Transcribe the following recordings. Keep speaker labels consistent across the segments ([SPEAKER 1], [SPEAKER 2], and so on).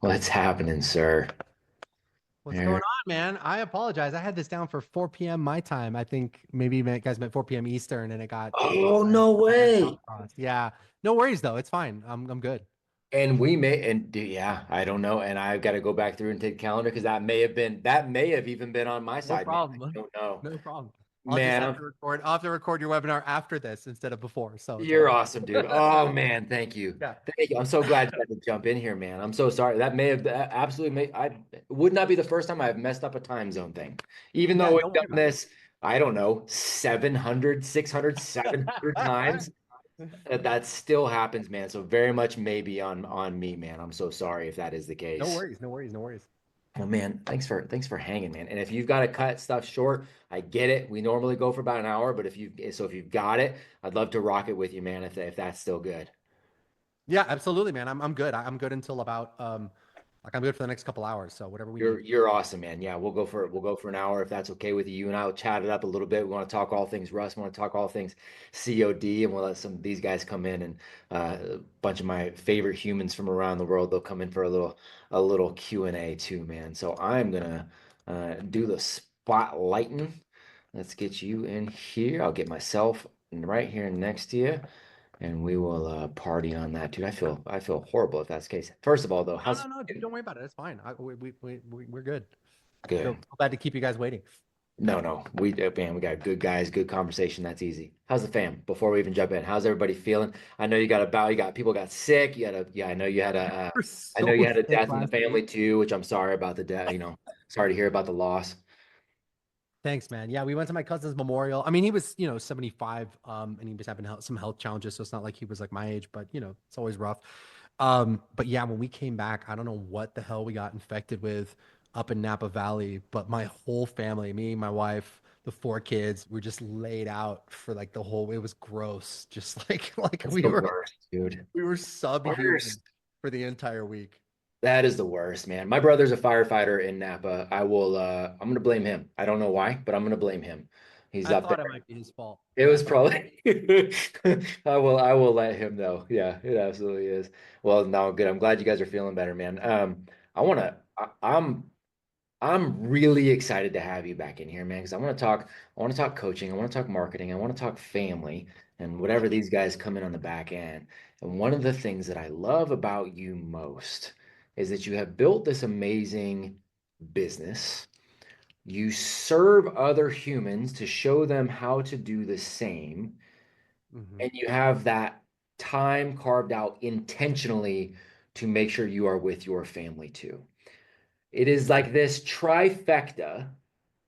[SPEAKER 1] What's happening, sir?
[SPEAKER 2] What's going
[SPEAKER 1] There.
[SPEAKER 2] on, man? I apologize. I had this down for 4 p.m. my time. I think maybe you guys meant 4 p.m. Eastern, and it got
[SPEAKER 1] Oh,
[SPEAKER 2] I
[SPEAKER 1] no
[SPEAKER 2] got
[SPEAKER 1] way.
[SPEAKER 2] crossed. Yeah, no worries though. It's fine. I'm good.
[SPEAKER 1] And we may, and yeah, I don't know. And I've got to go back through and take the calendar because that may have even been on my
[SPEAKER 2] No
[SPEAKER 1] side, man. I
[SPEAKER 2] problem.
[SPEAKER 1] don't know.
[SPEAKER 2] No problem. I'll just
[SPEAKER 1] Man,
[SPEAKER 2] I'll have to record your webinar after this instead of before, so it's all
[SPEAKER 1] you're
[SPEAKER 2] good.
[SPEAKER 1] awesome, dude. Oh, man, thank you.
[SPEAKER 2] Yeah.
[SPEAKER 1] Thank you. I'm so glad you had to jump in here, man. I'm so sorry. That may have that absolutely may I it would not be the first time I've messed up a time zone thing. Even
[SPEAKER 2] Yeah.
[SPEAKER 1] though we've
[SPEAKER 2] Don't worry
[SPEAKER 1] done
[SPEAKER 2] about
[SPEAKER 1] this, I don't know, 700, 600, 700
[SPEAKER 2] it.
[SPEAKER 1] times. That still happens, man. So very much maybe on me, man. I'm so sorry if that is the
[SPEAKER 2] No
[SPEAKER 1] case.
[SPEAKER 2] worries. No worries. No worries.
[SPEAKER 1] Well, man, thanks for hanging, man. And if you've got to cut stuff short, I get it. We normally go for about an hour, but if you've got it, I'd love to rock it with you, man. If that's still good.
[SPEAKER 2] Yeah, absolutely, man. I'm good. I'm good until about I'm good for the next couple hours. So whatever we need.
[SPEAKER 1] You're awesome, man. Yeah, we'll go for an hour if that's okay with you. You and I will chat it up a little bit. We want to talk all things Russ. We want to talk all things COD, and we'll let some of these guys come in and a bunch of my favorite humans from around the world. They'll come in for a little Q&A too, man. So I'm gonna do the spotlighting. Let's get you in here. I'll get myself right here next to you, and we will party on that, dude. I feel horrible if that's the case. First of all, though,
[SPEAKER 2] No,
[SPEAKER 1] how's
[SPEAKER 2] no, no, dude, don't worry about it. It's fine. We're good. Feel
[SPEAKER 1] good?
[SPEAKER 2] bad to keep you guys waiting.
[SPEAKER 1] No, no. Man, we got good guys, good conversation. That's easy. How's the fam? Before we even jump in, how's everybody feeling? I know you got a bow. You got people got sick. Yeah. I know you had
[SPEAKER 2] We're
[SPEAKER 1] I know you
[SPEAKER 2] so
[SPEAKER 1] had a
[SPEAKER 2] sick
[SPEAKER 1] death in the
[SPEAKER 2] last week.
[SPEAKER 1] family too, which I'm sorry about the death. Sorry to hear about the loss.
[SPEAKER 2] Thanks, man. Yeah, we went to my cousin's memorial. I mean, he was, 75, and he was having some health challenges, so it's not like he was like my age, but it's always rough. But yeah, when we came back, I don't know what the hell we got infected with up in Napa Valley, but my whole family, me, my wife, the four kids, were just laid out for like the whole, it was gross. Just like
[SPEAKER 1] That's
[SPEAKER 2] we
[SPEAKER 1] the
[SPEAKER 2] were
[SPEAKER 1] worst, dude.
[SPEAKER 2] we were subhuman
[SPEAKER 1] Worst.
[SPEAKER 2] for the entire week.
[SPEAKER 1] That is the worst, man. My brother's a firefighter in Napa. I'm gonna blame him. I don't know why, but I'm gonna blame him. He's
[SPEAKER 2] I
[SPEAKER 1] up
[SPEAKER 2] thought
[SPEAKER 1] there.
[SPEAKER 2] it might be his fault.
[SPEAKER 1] It was probably I will let him know. Yeah, it absolutely is. Well, no, good. I'm glad you guys are feeling better, man. I want to I'm really excited to have you back in here, man, because I want to talk coaching, I want to talk marketing, I want to talk family and whatever these guys come in on the back end. And one of the things that I love about you most is that you have built this amazing business. You serve other humans to show them how to do the same,
[SPEAKER 2] Hmm.
[SPEAKER 1] and you have that time carved out intentionally to make sure you are with your family too. It is like this trifecta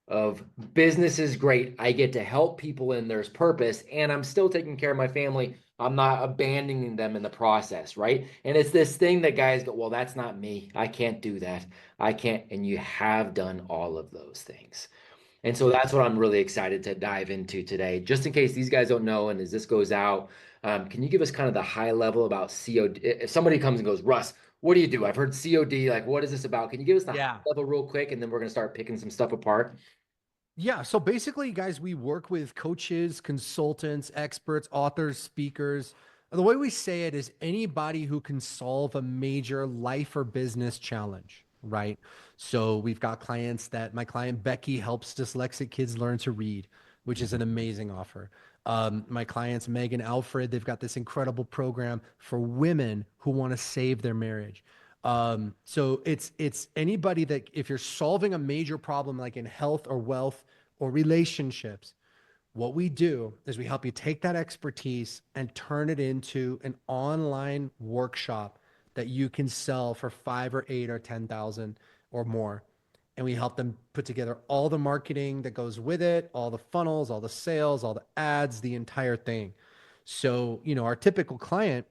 [SPEAKER 1] of business is great. I get to help people and there's purpose, and I'm still taking care of my family. I'm not abandoning them in the process, right? And it's this thing that guys go, well, that's not me. I can't do that. I can't. And you have done all of those things. And so
[SPEAKER 2] Yeah.
[SPEAKER 1] that's what I'm really excited to dive into today. Just in case these guys don't know, and as this goes out, can you give us kind of the high level about COD? If somebody comes and goes, Russ, what do you do? I've heard COD. Like, what is this about? Can you give us the high
[SPEAKER 2] Yeah.
[SPEAKER 1] level real quick, and then we're going to start picking some stuff apart?
[SPEAKER 2] Yeah. So basically, guys, we work with coaches, consultants, experts, authors, speakers. The way we say it is anybody who can solve a major life or business challenge, right? So we've got clients that my client Becky helps dyslexic kids learn to read, which is an amazing offer. My clients Meg and Alfred, they've got this incredible program for women who want to save their marriage. So it's anybody that if you're solving a major problem like in health or wealth or relationships, what we do is we help you take that expertise and turn it into an online workshop that you can sell for five or eight or 10,000 or more. And we help them put together all the marketing that goes with it, all the funnels, all the sales, all the ads, the entire thing. So, our typical client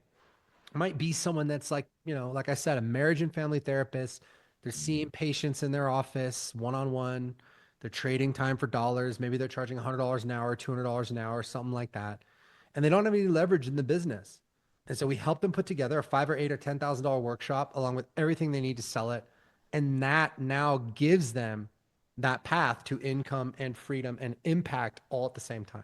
[SPEAKER 2] might be someone that's like, like I said, a marriage and family therapist. They're seeing patients in their office one on one. They're trading time for dollars. Maybe they're charging $100 an hour, $200 an hour, something like that. And they don't have any leverage in the business. And so we help them put together a five or eight or $10,000 workshop along with everything they need to sell it. And that now gives them that path to income and freedom and impact all at the same time.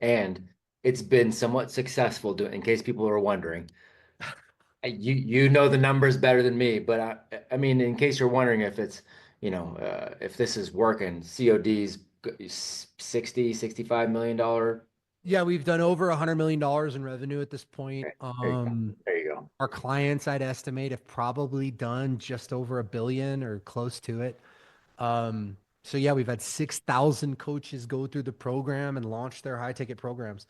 [SPEAKER 1] And it's been somewhat successful, in case people are wondering. You know the numbers better than me, but I mean, in case you're wondering if it's, if this is working, COD's 60, $65 million.
[SPEAKER 2] Yeah, we've done over $100 million in revenue at this point.
[SPEAKER 1] Okay, there you go. There you go.
[SPEAKER 2] Our clients, I'd estimate, have probably done just over 1 billion or close to it. So yeah, we've had 6,000 coaches go through the program and launch their high ticket programs.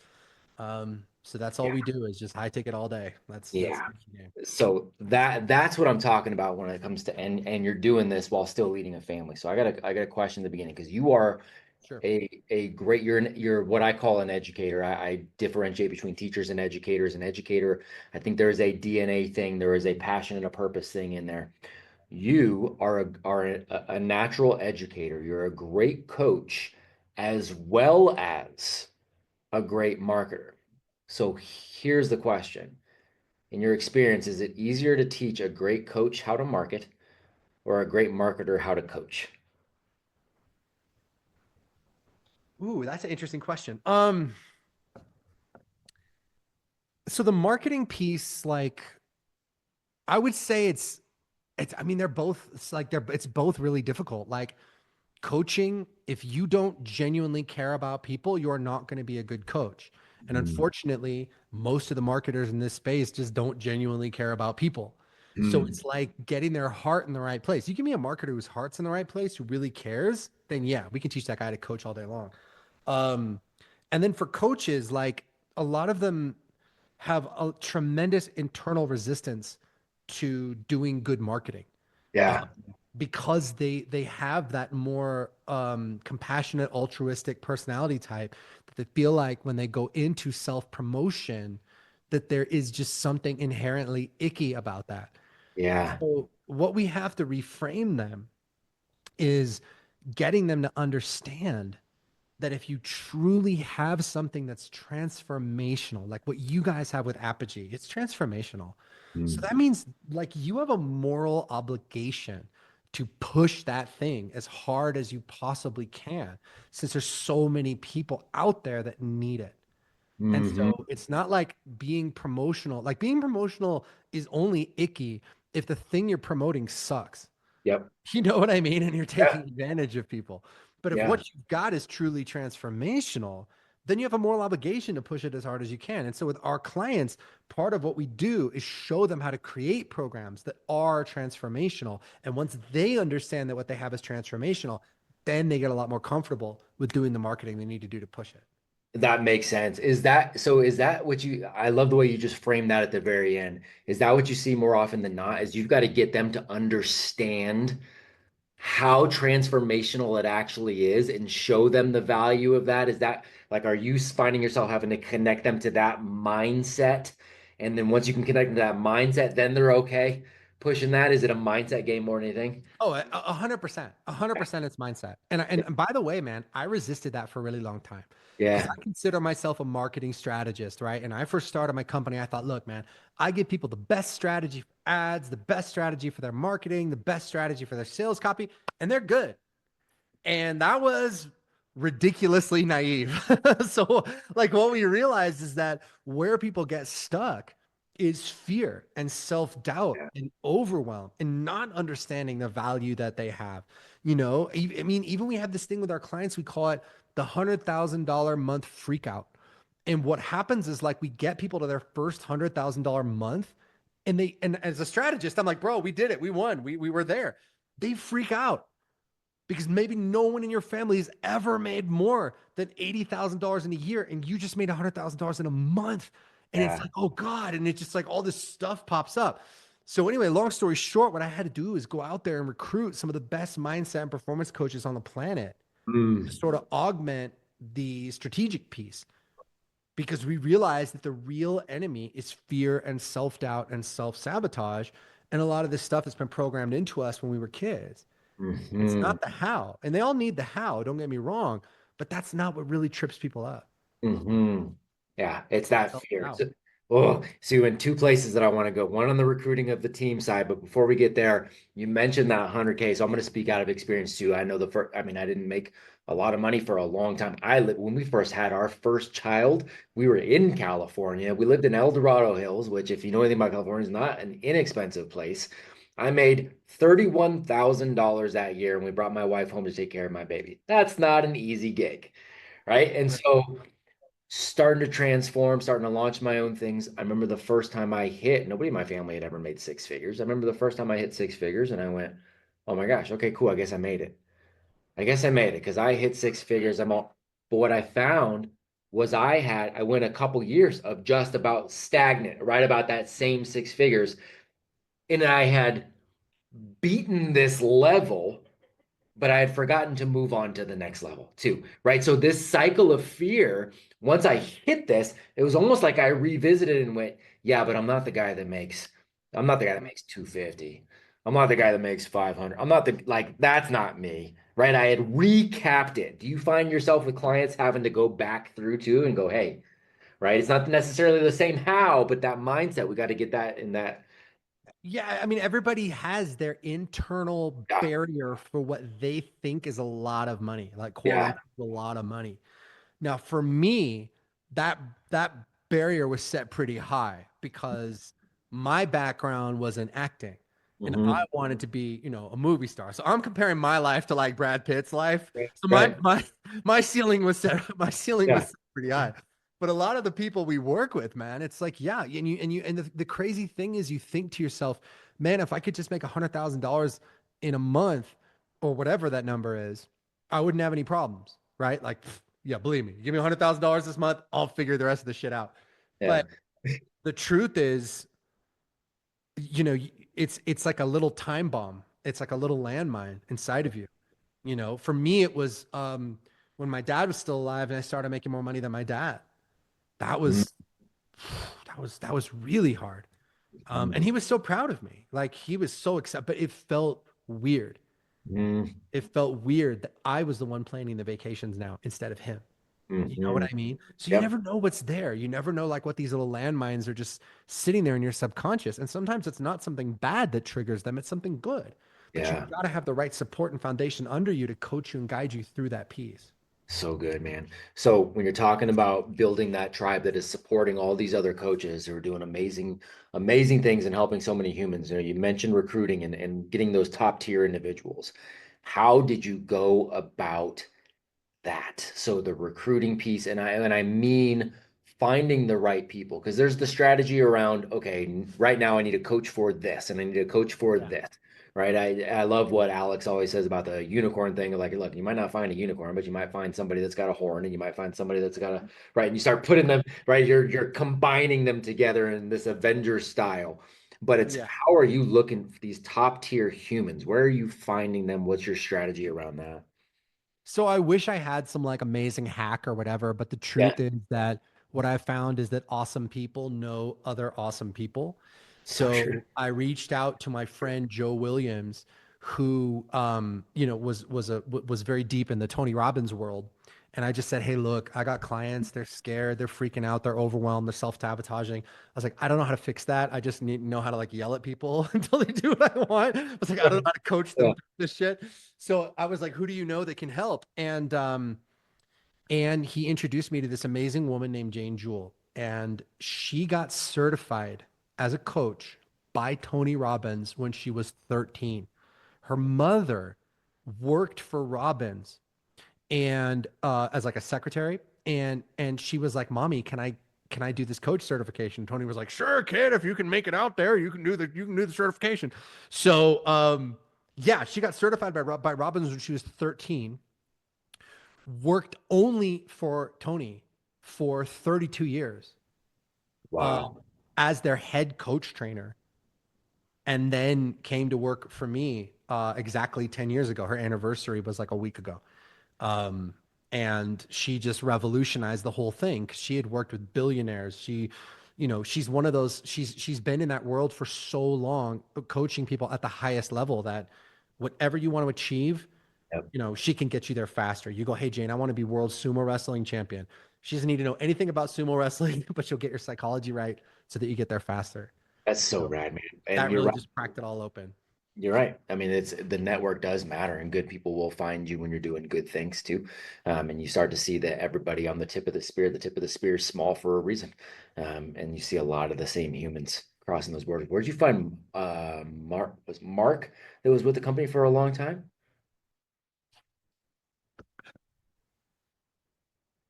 [SPEAKER 2] So that's all
[SPEAKER 1] Yeah.
[SPEAKER 2] we do is just high ticket all day. That's
[SPEAKER 1] Yeah.
[SPEAKER 2] the game.
[SPEAKER 1] So that's what I'm talking about when it comes to, and you're doing this while still leading a family. So I got a question at the beginning because you are
[SPEAKER 2] Sure.
[SPEAKER 1] a great you're what I call an educator. I differentiate between teachers and educators. An educator, I think there is a DNA thing, there is a passion and a purpose thing in there. You are a natural educator. You're a great coach as well as a great marketer. So here's the question. In your experience, is it easier to teach a great coach how to market or a great marketer how to coach?
[SPEAKER 2] Ooh, that's an interesting question. So the marketing piece, like I would say I mean, they're both, it's both really difficult. Like coaching, if you don't genuinely care about people, you're not going to be a good coach. And
[SPEAKER 1] Mm,
[SPEAKER 2] unfortunately, most of the marketers in this space just don't genuinely care about people. So
[SPEAKER 1] mm,
[SPEAKER 2] it's like getting their heart in the right place. You give me a marketer whose heart's in the right place, who really cares, then yeah, we can teach that guy to coach all day long. Um, and then for coaches, like a lot of them have a tremendous internal resistance to doing good marketing
[SPEAKER 1] yeah,
[SPEAKER 2] because they have that more compassionate, altruistic personality type that they feel like when they go into self promotion, that there is just something inherently icky about that.
[SPEAKER 1] yeah,
[SPEAKER 2] So what we have to reframe them is getting them to understand that if you truly have something that's transformational, like what you guys have with Apogee, it's transformational. So
[SPEAKER 1] mm,
[SPEAKER 2] that means like you have a moral obligation to push that thing as hard as you possibly can, since there's so many people out there that need it. And
[SPEAKER 1] hmm,
[SPEAKER 2] so it's not like being promotional. Like being promotional is only icky if the thing you're promoting sucks.
[SPEAKER 1] yep,
[SPEAKER 2] You know what I mean? And you're
[SPEAKER 1] yeah,
[SPEAKER 2] taking advantage of people. But if
[SPEAKER 1] yeah.
[SPEAKER 2] what you've got is truly transformational, then you have a moral obligation to push it as hard as you can. And so with our clients, part of what we do is show them how to create programs that are transformational. And once they understand that what they have is transformational, then they get a lot more comfortable with doing the marketing they need to do to push it.
[SPEAKER 1] That makes sense. Is that what I love the way you just framed that at the very end. Is that what you see more often than not? Is you've got to get them to understand how transformational it actually is and show them the value of that? Is that like, are you finding yourself having to connect them to that mindset? And then once you can connect them to that mindset, then they're okay pushing that? Is it a mindset game more than anything?
[SPEAKER 2] Oh, 100%, 100% it's mindset. And by the way, man, I resisted that for a really long time because
[SPEAKER 1] Yeah.
[SPEAKER 2] I consider myself a marketing strategist, right? And I first started my company. I thought, look, man, I give people the best strategy for ads, the best strategy for their marketing, the best strategy for their sales copy, and they're good. And that was ridiculously naive. So, like, what we realized is that where people get stuck is fear and self doubt
[SPEAKER 1] Yeah.
[SPEAKER 2] and overwhelm and not understanding the value that they have. You know, I mean, even we have this thing with our clients, we call it the $100,000 month freak out. And what happens is like we get people to their first $100,000 month and as a strategist, I'm like, bro, we did it. We won. We were there. They freak out because maybe no one in your family has ever made more than $80,000 in a year and you just made $100,000 in a month. And it's
[SPEAKER 1] Yeah.
[SPEAKER 2] like, oh God. And it's just like all this stuff pops up. So, anyway, long story short, what I had to do is go out there and recruit some of the best mindset and performance coaches on the planet to
[SPEAKER 1] Mm,
[SPEAKER 2] sort of augment the strategic piece because we realized that the real enemy is fear and self doubt and self sabotage. And a lot of this stuff has been programmed into us when we were kids. It's
[SPEAKER 1] hmm,
[SPEAKER 2] not the how. And they all need the how, don't get me wrong, but that's not what really trips people up.
[SPEAKER 1] hmm. Yeah, it's that fear. So,
[SPEAKER 2] Self-doubt.
[SPEAKER 1] Oh, so you went two places that I want to go. One on the recruiting of the team side, but before we get there, you mentioned that 100K. So I'm going to speak out of experience too. I know the first, I mean, I didn't make a lot of money for a long time. I lived when we first had our first child, we were in California. We lived in El Dorado Hills, which, if you know anything about California, is not an inexpensive place. I made $31,000 that year, and we brought my wife home to take care of my baby. That's not an easy gig, right? And so starting to transform, starting to launch my own things. I remember the first time I hit, nobody in my family had ever made six figures. I remember the first time I hit six figures and I went, oh my gosh, okay, cool. I guess I made it. I guess I made it because I hit six figures. I'm all, but what I found was I went a couple years of just about stagnant, right about that same six figures. And I had beaten this level, but I had forgotten to move on to the next level too, right? So this cycle of fear, once I hit this, it was almost like I revisited and went, yeah, but I'm not the guy that makes 250. I'm not the guy that makes 500. I'm not the, like, that's not me, right? I had recapped it. Do you find yourself with clients having to go back through too and go, hey, right? It's not necessarily the same how, but that mindset, we got to get that in that.
[SPEAKER 2] Yeah, I mean, everybody has their internal
[SPEAKER 1] Yeah.
[SPEAKER 2] barrier for what they think is a lot of money, like quote
[SPEAKER 1] Yeah.
[SPEAKER 2] unquote a lot of money. Now, for me, that that barrier was set pretty high because my background was in acting and I
[SPEAKER 1] Hmm.
[SPEAKER 2] wanted to be, a movie star. So I'm comparing my life to like Brad Pitt's life.
[SPEAKER 1] Right.
[SPEAKER 2] So my
[SPEAKER 1] Right.
[SPEAKER 2] my my ceiling was set my ceiling was
[SPEAKER 1] Yeah.
[SPEAKER 2] set pretty high. But a lot of the people we work with, man, it's like, yeah, and the crazy thing is you think to yourself, man, if I could just make $100,000 in a month or whatever that number is, I wouldn't have any problems, right? Like, yeah, believe me, give me $100,000 this month, I'll figure the rest of the shit out.
[SPEAKER 1] Yeah.
[SPEAKER 2] But the truth is, you know, it's like a little time bomb. It's like a little landmine inside of you. For me, it was when my dad was still alive and I started making more money than my dad. That was that was really hard. And
[SPEAKER 1] Mhm.
[SPEAKER 2] he was so proud of me. Like he was so excited, but it felt weird.
[SPEAKER 1] Mhm.
[SPEAKER 2] It felt weird that I was the one planning the vacations now instead of him. You know what
[SPEAKER 1] Mhm.
[SPEAKER 2] I mean? So you
[SPEAKER 1] Yep.
[SPEAKER 2] never know what's there. You never know like what these little landmines are just sitting there in your subconscious. And sometimes it's not something bad that triggers them, it's something good. But you've
[SPEAKER 1] Yeah.
[SPEAKER 2] got to have the right support and foundation under you to coach you and guide you through that piece.
[SPEAKER 1] So good, man. So when you're talking about building that tribe that is supporting all these other coaches who are doing amazing, amazing things and helping so many humans, you mentioned recruiting and getting those top tier individuals. How did you go about that? So the recruiting piece, and I mean finding the right people, because there's the strategy around, okay, right now I need a coach for this, and I need a coach for
[SPEAKER 2] Yeah.
[SPEAKER 1] this, right? I love what Alex always says about the unicorn thing. Like, look, you might not find a unicorn, but you might find somebody that's got a horn, and you might find somebody that's got a right, and you start putting them right. You're combining them together in this Avenger style. But it's
[SPEAKER 2] Yeah.
[SPEAKER 1] how are you looking for these top tier humans? Where are you finding them? What's your strategy around that?
[SPEAKER 2] So I wish I had some like amazing hack or whatever, but the
[SPEAKER 1] Yeah,
[SPEAKER 2] truth is that what I found is that awesome people know other awesome people.
[SPEAKER 1] so true.
[SPEAKER 2] So I reached out to my friend Joe Williams, who was very deep in the Tony Robbins world. And I just said, hey, look, I got clients, they're scared, they're freaking out, they're overwhelmed, they're self-sabotaging. I was like, I don't know how to fix that. I just need to know how to like yell at people until they do what I want. I was like, I don't know how to coach them
[SPEAKER 1] Yeah.
[SPEAKER 2] through this shit. So I was like, who do you know that can help? And he introduced me to this amazing woman named Jane Jewell. And she got certified as a coach by Tony Robbins when she was 13. Her mother worked for Robbins and as like a secretary. And she was like, Mommy, can I do this coach certification? Tony was like, sure, kid, if you can make it out there, you can do the certification. So yeah, she got certified by Robbins when she was 13, worked only for Tony for 32 years um,
[SPEAKER 1] Wow.
[SPEAKER 2] as their head coach trainer, and then came to work for me exactly 10 years ago. Her anniversary was like a week ago. Um, and she just revolutionized the whole thing because she had worked with billionaires. She's one of those, she's been in that world for so long, coaching people at the highest level that whatever you want to achieve,
[SPEAKER 1] Yep.
[SPEAKER 2] she can get you there faster. You go, hey, Jane, I want to be world sumo wrestling champion. She doesn't need to know anything about sumo wrestling, but she'll get your psychology right so that you get there faster.
[SPEAKER 1] That's so
[SPEAKER 2] So
[SPEAKER 1] rad, man. And
[SPEAKER 2] that
[SPEAKER 1] you're
[SPEAKER 2] really
[SPEAKER 1] right.
[SPEAKER 2] just cracked it all open.
[SPEAKER 1] You're right. I mean, it's the network does matter, and good people will find you when you're doing good things too. And you start to see that everybody on the tip of the spear is small for a reason. And you see a lot of the same humans crossing those borders. Where'd you find Mark? Was Mark that was with the company for a long time?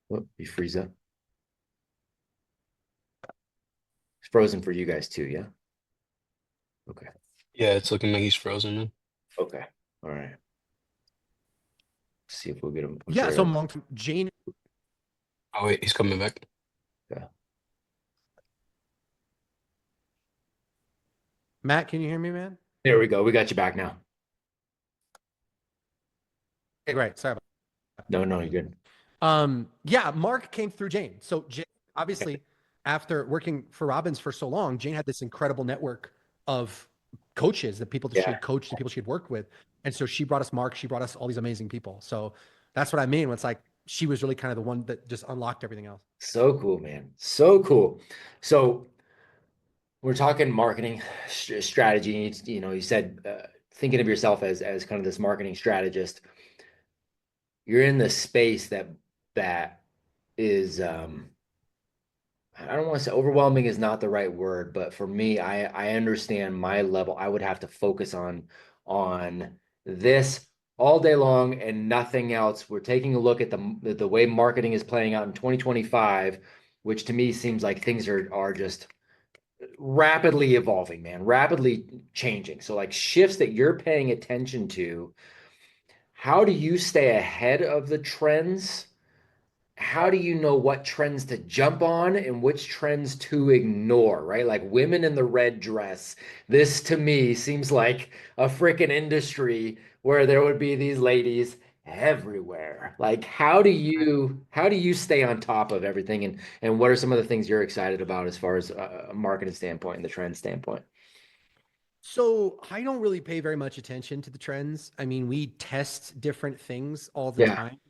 [SPEAKER 1] What, you freeze up? It's frozen for you guys too, yeah? Okay.
[SPEAKER 3] Yeah, it's looking like he's frozen, man.
[SPEAKER 1] Okay. All right. See if we'll get him. I'm
[SPEAKER 2] Yeah.
[SPEAKER 1] sure
[SPEAKER 2] So
[SPEAKER 1] he'll.
[SPEAKER 2] Monk, Jane,
[SPEAKER 3] Oh wait, he's coming back.
[SPEAKER 1] Yeah.
[SPEAKER 2] Matt, can you hear me, man?
[SPEAKER 1] There we go. We got you back now.
[SPEAKER 2] Okay, great. Sorry.
[SPEAKER 1] No, no, you're good.
[SPEAKER 2] Yeah, Mark came through Jane. So Jane, obviously, after working for Robbins for so long, Jane had this incredible network of coaches, the people that she
[SPEAKER 1] Yeah.
[SPEAKER 2] had coached, the people she had worked with. And so she brought us Mark, she brought us all these amazing people. So that's what I mean. It's like she was really kind of the one that just unlocked everything else.
[SPEAKER 1] So cool, man. So cool. So we're talking marketing strategy. You know, you said thinking of yourself as kind of this marketing strategist. You're in the space that is I don't want to say overwhelming is not the right word, but for me, I understand my level. I would have to focus on this all day long and nothing else. We're taking a look at the way marketing is playing out in 2025, which to me seems like things are just rapidly evolving, man, rapidly changing. So like shifts that you're paying attention to, how do you stay ahead of the trends? How do you know what trends to jump on and which trends to ignore, right? Like women in the red dress. This to me seems like a freaking industry where there would be these ladies everywhere. Like how do you stay on top of everything and what are some of the things you're excited about as far as a marketing standpoint and the trend standpoint?
[SPEAKER 2] So I don't really pay very much attention to the trends. I mean, we test different things all the
[SPEAKER 1] Yeah.
[SPEAKER 2] time.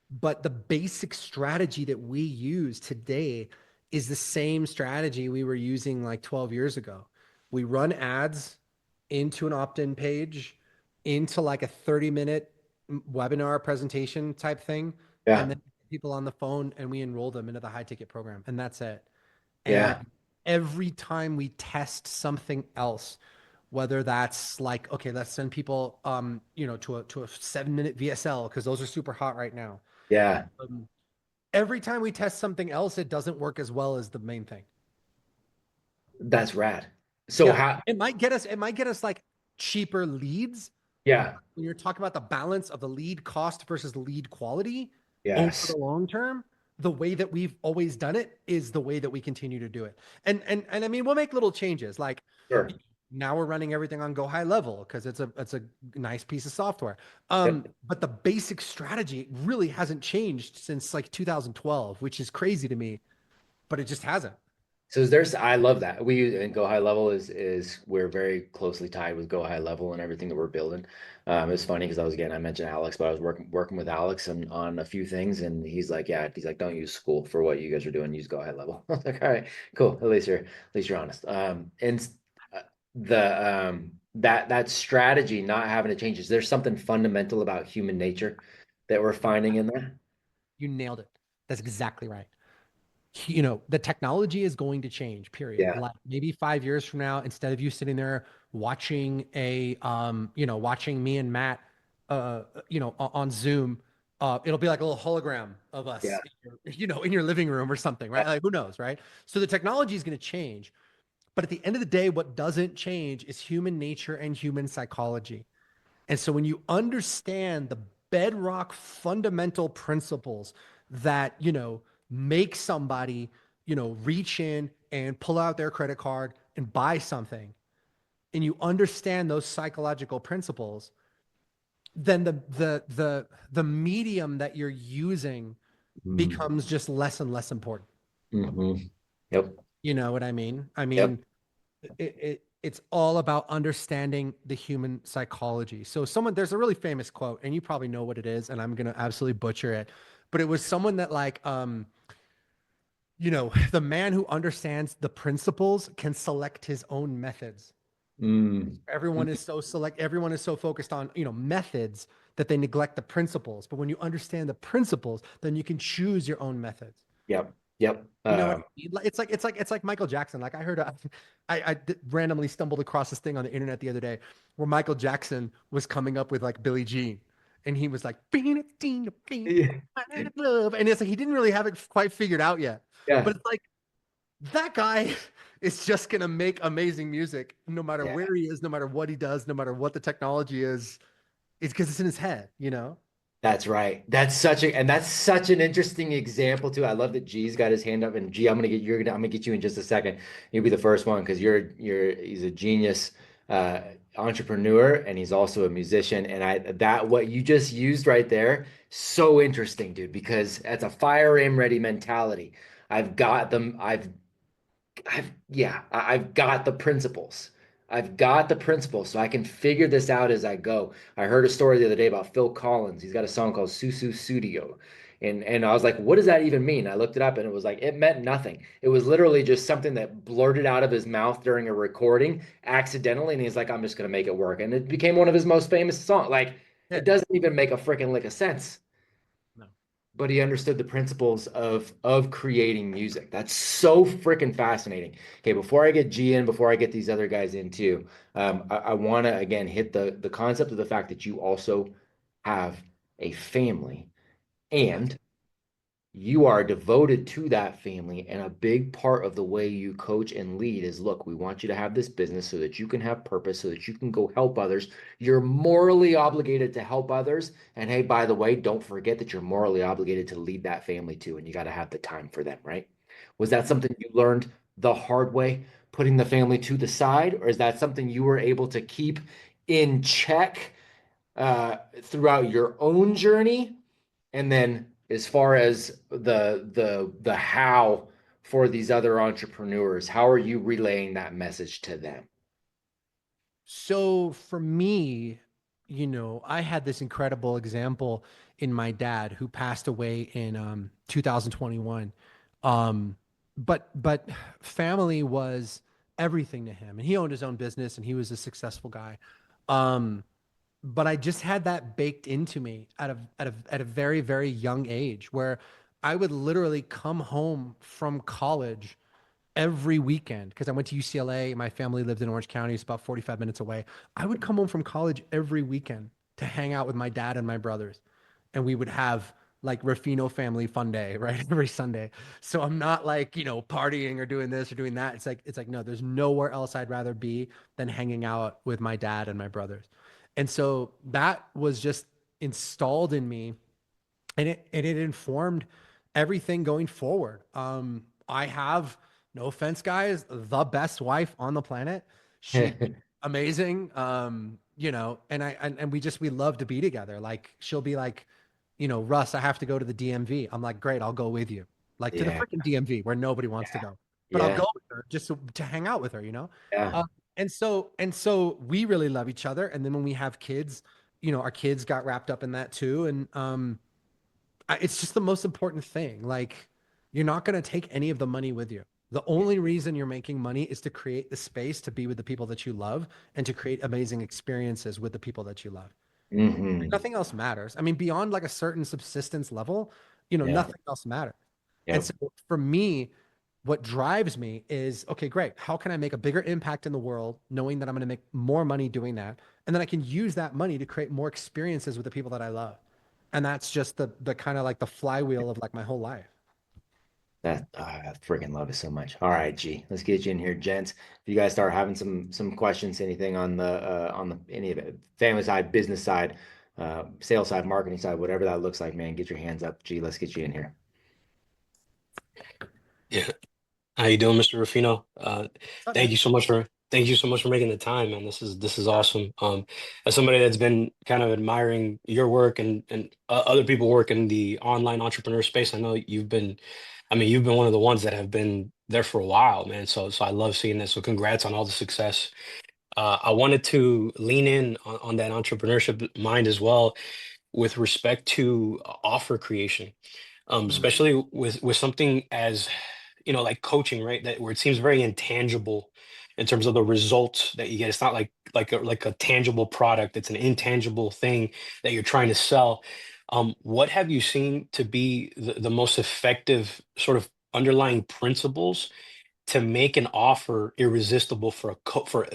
[SPEAKER 2] But the basic strategy that we use today is the same strategy we were using like 12 years ago. We run ads into an opt-in page, into like a 30-minute webinar presentation type thing, and
[SPEAKER 1] Yeah.
[SPEAKER 2] then people on the phone and we enroll them into the high ticket program. And that's it. And
[SPEAKER 1] Yeah.
[SPEAKER 2] every time we test something else, whether that's like, okay, let's send people to a 7-minute VSL because those are super hot right now.
[SPEAKER 1] Yeah.
[SPEAKER 2] um, every time we test something else, it doesn't work as well as the main thing.
[SPEAKER 1] That's rad. So
[SPEAKER 2] Yeah,
[SPEAKER 1] how
[SPEAKER 2] it might get us like cheaper leads,
[SPEAKER 1] yeah.
[SPEAKER 2] but when you're talking about the balance of the lead cost versus lead quality over
[SPEAKER 1] Yes.
[SPEAKER 2] the long term, the way that we've always done it is the way that we continue to do it. And I mean, we'll make little changes. Like
[SPEAKER 1] Sure.
[SPEAKER 2] now we're running everything on Go High Level because it's a nice piece of software.
[SPEAKER 1] Yep.
[SPEAKER 2] But the basic strategy really hasn't changed since like 2012, which is crazy to me, but it just hasn't.
[SPEAKER 1] So there's I love that. We use and Go High Level is we're very closely tied with Go High Level and everything that we're building. It's funny because I mentioned Alex, but I was working with Alex on a few things, and he's like, don't use school for what you guys are doing. Use Go High Level. I was like, all right, cool. At least you're honest. And the that strategy not having to change is there's something fundamental about human nature that we're finding in there.
[SPEAKER 2] You nailed it. That's exactly right. The technology is going to change, period.
[SPEAKER 1] Yeah,
[SPEAKER 2] Like maybe 5 years from now, instead of you sitting there watching watching me and Matt, on Zoom, it'll be like a little hologram of
[SPEAKER 1] yeah,
[SPEAKER 2] us, in your living room or something, right? Like who knows, right? So the technology is going to change. But at the end of the day, what doesn't change is human nature and human psychology. And so when you understand the bedrock fundamental principles that, make somebody, reach in and pull out their credit card and buy something, and you understand those psychological principles, then the medium that you're using
[SPEAKER 1] mm,
[SPEAKER 2] becomes just less and less important.
[SPEAKER 1] yep,
[SPEAKER 2] You know what I mean? I
[SPEAKER 1] yep,
[SPEAKER 2] mean, it's all about understanding the human psychology. So there's a really famous quote, and you probably know what it is, and I'm gonna absolutely butcher it. but it was someone that like the man who understands the principles can select his own methods.
[SPEAKER 1] Mm.
[SPEAKER 2] Everyone is so focused on, methods that they neglect the principles. But when you understand the principles, then you can choose your own methods.
[SPEAKER 1] Yep. Yep.
[SPEAKER 2] You know what I mean? It's like Michael Jackson. Like I heard, randomly stumbled across this thing on the internet the other day where Michael Jackson was coming up with like Billie Jean, and he was like, and
[SPEAKER 1] Yeah.
[SPEAKER 2] it's like he didn't really have it quite figured out yet.
[SPEAKER 1] Yeah.
[SPEAKER 2] But it's like that guy is just gonna make amazing music no matter
[SPEAKER 1] Yeah.
[SPEAKER 2] where he is, no matter what he does, no matter what the technology is. It's because it's in his head.
[SPEAKER 1] That's right. That's such an interesting example too. I love that G's got his hand up, and G, I'm gonna get you in just a second. You'll be the first one because he's a genius entrepreneur, and he's also a musician. And that what you just used right there, so interesting, dude, because that's a fire aim ready mentality. I've got them. I've got the principles. I've got the principles, so I can figure this out as I go. I heard a story the other day about Phil Collins. He's got a song called Susu Studio. And I was like, what does that even mean? I looked it up and it was like, it meant nothing. It was literally just something that blurted out of his mouth during a recording accidentally. And he's like, I'm just gonna make it work. And it became one of his most famous songs. Like,
[SPEAKER 2] Yeah.
[SPEAKER 1] it doesn't even make a freaking lick of sense,
[SPEAKER 2] No.
[SPEAKER 1] but he understood the principles of creating music. That's so freaking fascinating. Okay, before I get G in, before I get these other guys in too, I want to again hit the concept of the fact that you also have a family
[SPEAKER 2] Yes.
[SPEAKER 1] and you are devoted to that family. And a big part of the way you coach and lead is look, we want you to have this business so that you can have purpose, so that you can go help others. You're morally obligated to help others. And hey, by the way, don't forget that you're morally obligated to lead that family too. And you got to have the time for them, right? Was that something you learned the hard way, putting the family to the side? Or is that something you were able to keep in check throughout your own journey? And then as far as the how for these other entrepreneurs, how are you relaying that message to them?
[SPEAKER 2] So for me, I had this incredible example in my dad who passed away in 2021. Um, but family was everything to him, and he owned his own business and he was a successful guy. Um, but I just had that baked into me at a very, very young age where I would literally come home from college every weekend because I went to UCLA. My family lived in Orange County. It's about 45 minutes away. I would come home from college every weekend to hang out with my dad and my brothers. And we would have like Ruffino family fun day, right? Every Sunday. So I'm not like, partying or doing this or doing that. It's like, no, there's nowhere else I'd rather be than hanging out with my dad and my brothers. And so that was just installed in me and it informed everything going forward. I have, no offense, guys, the best wife on the planet. She's amazing. And we love to be together. Like she'll be like, Russ, I have to go to the DMV. I'm like, great, I'll go with you. Like to the
[SPEAKER 1] Yeah,
[SPEAKER 2] freaking DMV where nobody wants to go. But I'll
[SPEAKER 1] yeah,
[SPEAKER 2] go with her just to hang out with her.
[SPEAKER 1] yeah.
[SPEAKER 2] Uh, and so we really love each other. And then when we have kids, our kids got wrapped up in that too. And it's just the most important thing. Like, you're not going to take any of the money with you. The only reason you're making money is to create the space to be with the people that you love and to create amazing experiences with the people that you love.
[SPEAKER 1] Hmm.
[SPEAKER 2] Nothing else matters. I mean, beyond like a certain subsistence level,
[SPEAKER 1] Yeah,
[SPEAKER 2] nothing else matters. And
[SPEAKER 1] yep.
[SPEAKER 2] so for me, what drives me is, okay, great. How can I make a bigger impact in the world, knowing that I'm going to make more money doing that? And then I can use that money to create more experiences with the people that I love. And that's just the kind of like the flywheel of like my whole life.
[SPEAKER 1] I freaking love it so much. All right, G, let's get you in here, gents. If you guys start having some questions, anything on the any of it, family side, business side, sales side, marketing side, whatever that looks like, man, get your hands up. G, let's get you in here.
[SPEAKER 3] Yeah. How you doing, Mr. Ruffino?
[SPEAKER 2] What's up, man?
[SPEAKER 3] Thank you so much for making the time, man. This is awesome. As somebody that's been kind of admiring your work and other people work in the online entrepreneur space, I know you've been one of the ones that have been there for a while, man. So I love seeing this. So congrats on all the success. I wanted to lean in on that entrepreneurship mind as well. with respect to offer creation,
[SPEAKER 2] Mhm.
[SPEAKER 3] especially with something as, like coaching, right? That where it seems very intangible in terms of the results that you get. It's not like a tangible product. It's an intangible thing that you're trying to sell. What have you seen to be the most effective sort of underlying principles to make an offer irresistible for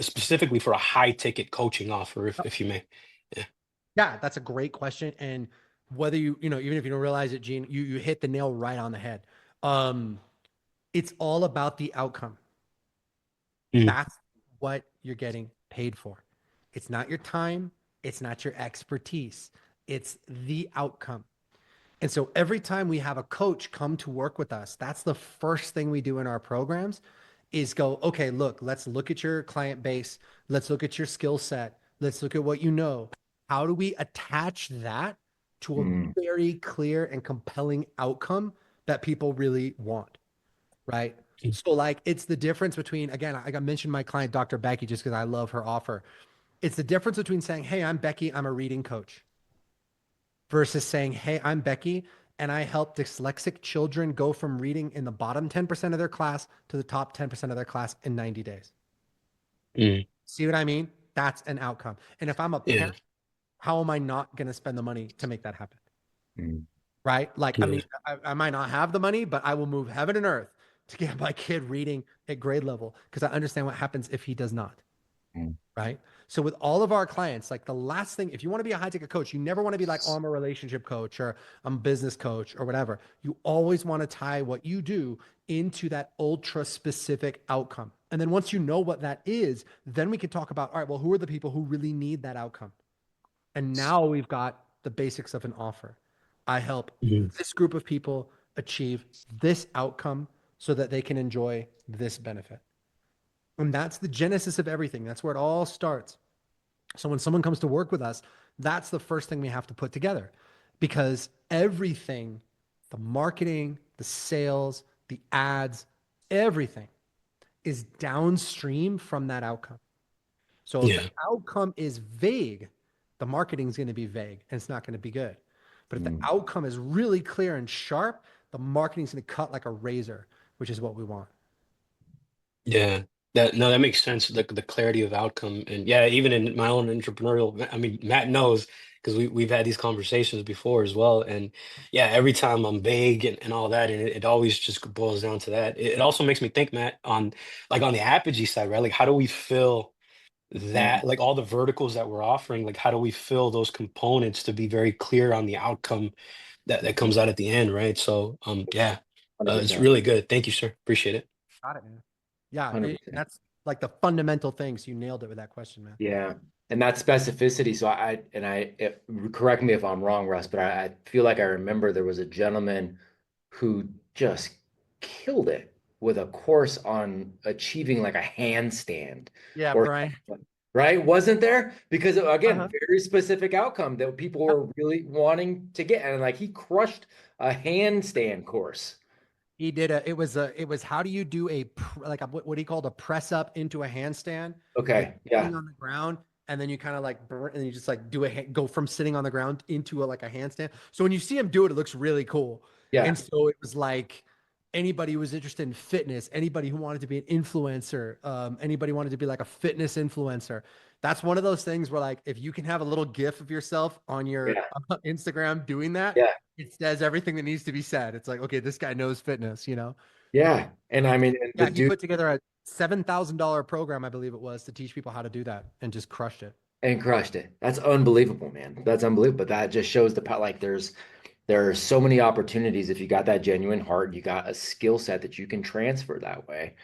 [SPEAKER 3] specifically for a high ticket coaching offer, if you may? Yeah.
[SPEAKER 2] Yeah, that's a great question. And whether even if you don't realize it, Gene, you hit the nail right on the head. Um, it's all about the outcome.
[SPEAKER 3] Mm,
[SPEAKER 2] That's what you're getting paid for. It's not your time, it's not your expertise, it's the outcome. And so every time we have a coach come to work with us, that's the first thing we do in our programs is go, okay, look, let's look at your client base. Let's look at your skill set. Let's look at what you know. How do we attach that to a
[SPEAKER 1] Mm,
[SPEAKER 2] very clear and compelling outcome that people really want? Right.
[SPEAKER 3] mm,
[SPEAKER 2] So like it's the difference between, again, I mentioned my client, Dr. Becky, just because I love her offer. It's the difference between saying, hey, I'm Becky, I'm a reading coach, versus saying, hey, I'm Becky, and I help dyslexic children go from reading in the bottom 10% of their class to the top 10% of their class in 90 days.
[SPEAKER 3] mm.
[SPEAKER 2] See what I mean? That's an outcome. And if I'm a
[SPEAKER 3] Yeah.
[SPEAKER 2] parent, how am I not going to spend the money to make that happen?
[SPEAKER 1] mm,
[SPEAKER 2] Right? Like, I
[SPEAKER 3] Yeah.
[SPEAKER 2] mean, I might not have the money, but I will move heaven and earth to get my kid reading at grade level because I understand what happens if he does not.
[SPEAKER 1] mm,
[SPEAKER 2] Right. So with all of our clients, like the last thing, if you want to be a high ticket coach, you never want to be like, oh, I'm a relationship coach or I'm a business coach or whatever. You always want to tie what you do into that ultra specific outcome. And then once you know what that is, then we can talk about, all right, well, who are the people who really need that outcome? And now we've got the basics of an offer. I help
[SPEAKER 3] Mm,
[SPEAKER 2] this group of people achieve this outcome so that they can enjoy this benefit. And that's the genesis of everything. That's where it all starts. So when someone comes to work with us, that's the first thing we have to put together because everything, the marketing, the sales, the ads, everything is downstream from that outcome. So if the
[SPEAKER 3] yeah.
[SPEAKER 2] outcome is vague, the marketing is going to be vague and it's not going to be good. But if the
[SPEAKER 1] mm.
[SPEAKER 2] outcome is really clear and sharp, the marketing is going to cut like a razor, which is what we want.
[SPEAKER 3] Yeah, that makes sense. The clarity of outcome, and yeah, even in my own entrepreneurial, I mean, Matt knows because we've had these conversations before as well. And yeah, every time I'm vague and all that, and it always just boils down to that. It also makes me think, Matt, on the Apogee side, right? Like, how do we fill
[SPEAKER 1] Mm,
[SPEAKER 3] that, like all the verticals that we're offering, like how do we fill those components to be very clear on the outcome that
[SPEAKER 1] mhm.
[SPEAKER 3] comes out at the end, right? So, yeah, it's
[SPEAKER 1] 100%.
[SPEAKER 3] really good. Thank you, sir. Appreciate it.
[SPEAKER 2] Got it, man. Yeah,
[SPEAKER 1] 100%.
[SPEAKER 2] that's like the fundamental things. You nailed it with that question, man.
[SPEAKER 1] Yeah. And that specificity. So correct me if I'm wrong, Russ, but I feel like I remember there was a gentleman who just killed it with a course on achieving like a handstand
[SPEAKER 2] Yeah,
[SPEAKER 1] or
[SPEAKER 2] Brian.
[SPEAKER 1] something, right? Wasn't there? Because again,
[SPEAKER 2] Uh-huh.
[SPEAKER 1] very specific outcome that people
[SPEAKER 2] Yep.
[SPEAKER 1] were really wanting to get. And like he crushed a handstand course.
[SPEAKER 2] He did it was how do you do like a, what he called a press up into a handstand, like
[SPEAKER 1] Okay.
[SPEAKER 2] sitting
[SPEAKER 1] Yeah.
[SPEAKER 2] on the ground, and then you kind of like and you just like do go from sitting on the ground into like a handstand. So when you see him do it, it looks really cool. And
[SPEAKER 1] Yeah.
[SPEAKER 2] so it was like anybody who was interested in fitness, anybody who wanted to be an influencer, anybody wanted to be like a fitness influencer. That's one of those things where like if you can have a little gif of yourself on your
[SPEAKER 1] Yeah.
[SPEAKER 2] Instagram doing that,
[SPEAKER 1] Yeah.
[SPEAKER 2] it says everything that needs to be said. It's like, okay, this guy knows fitness, you know?
[SPEAKER 1] Yeah. And I
[SPEAKER 2] Um,
[SPEAKER 1] mean, and the
[SPEAKER 2] yeah, he
[SPEAKER 1] dude
[SPEAKER 2] put together a $7,000 program, I believe it was, to teach people how to do that and just crushed it.
[SPEAKER 1] and crushed it. That's unbelievable, man. That's unbelievable. That just shows the like there are so many opportunities if you got that genuine heart, you got a skill set that you can transfer that way.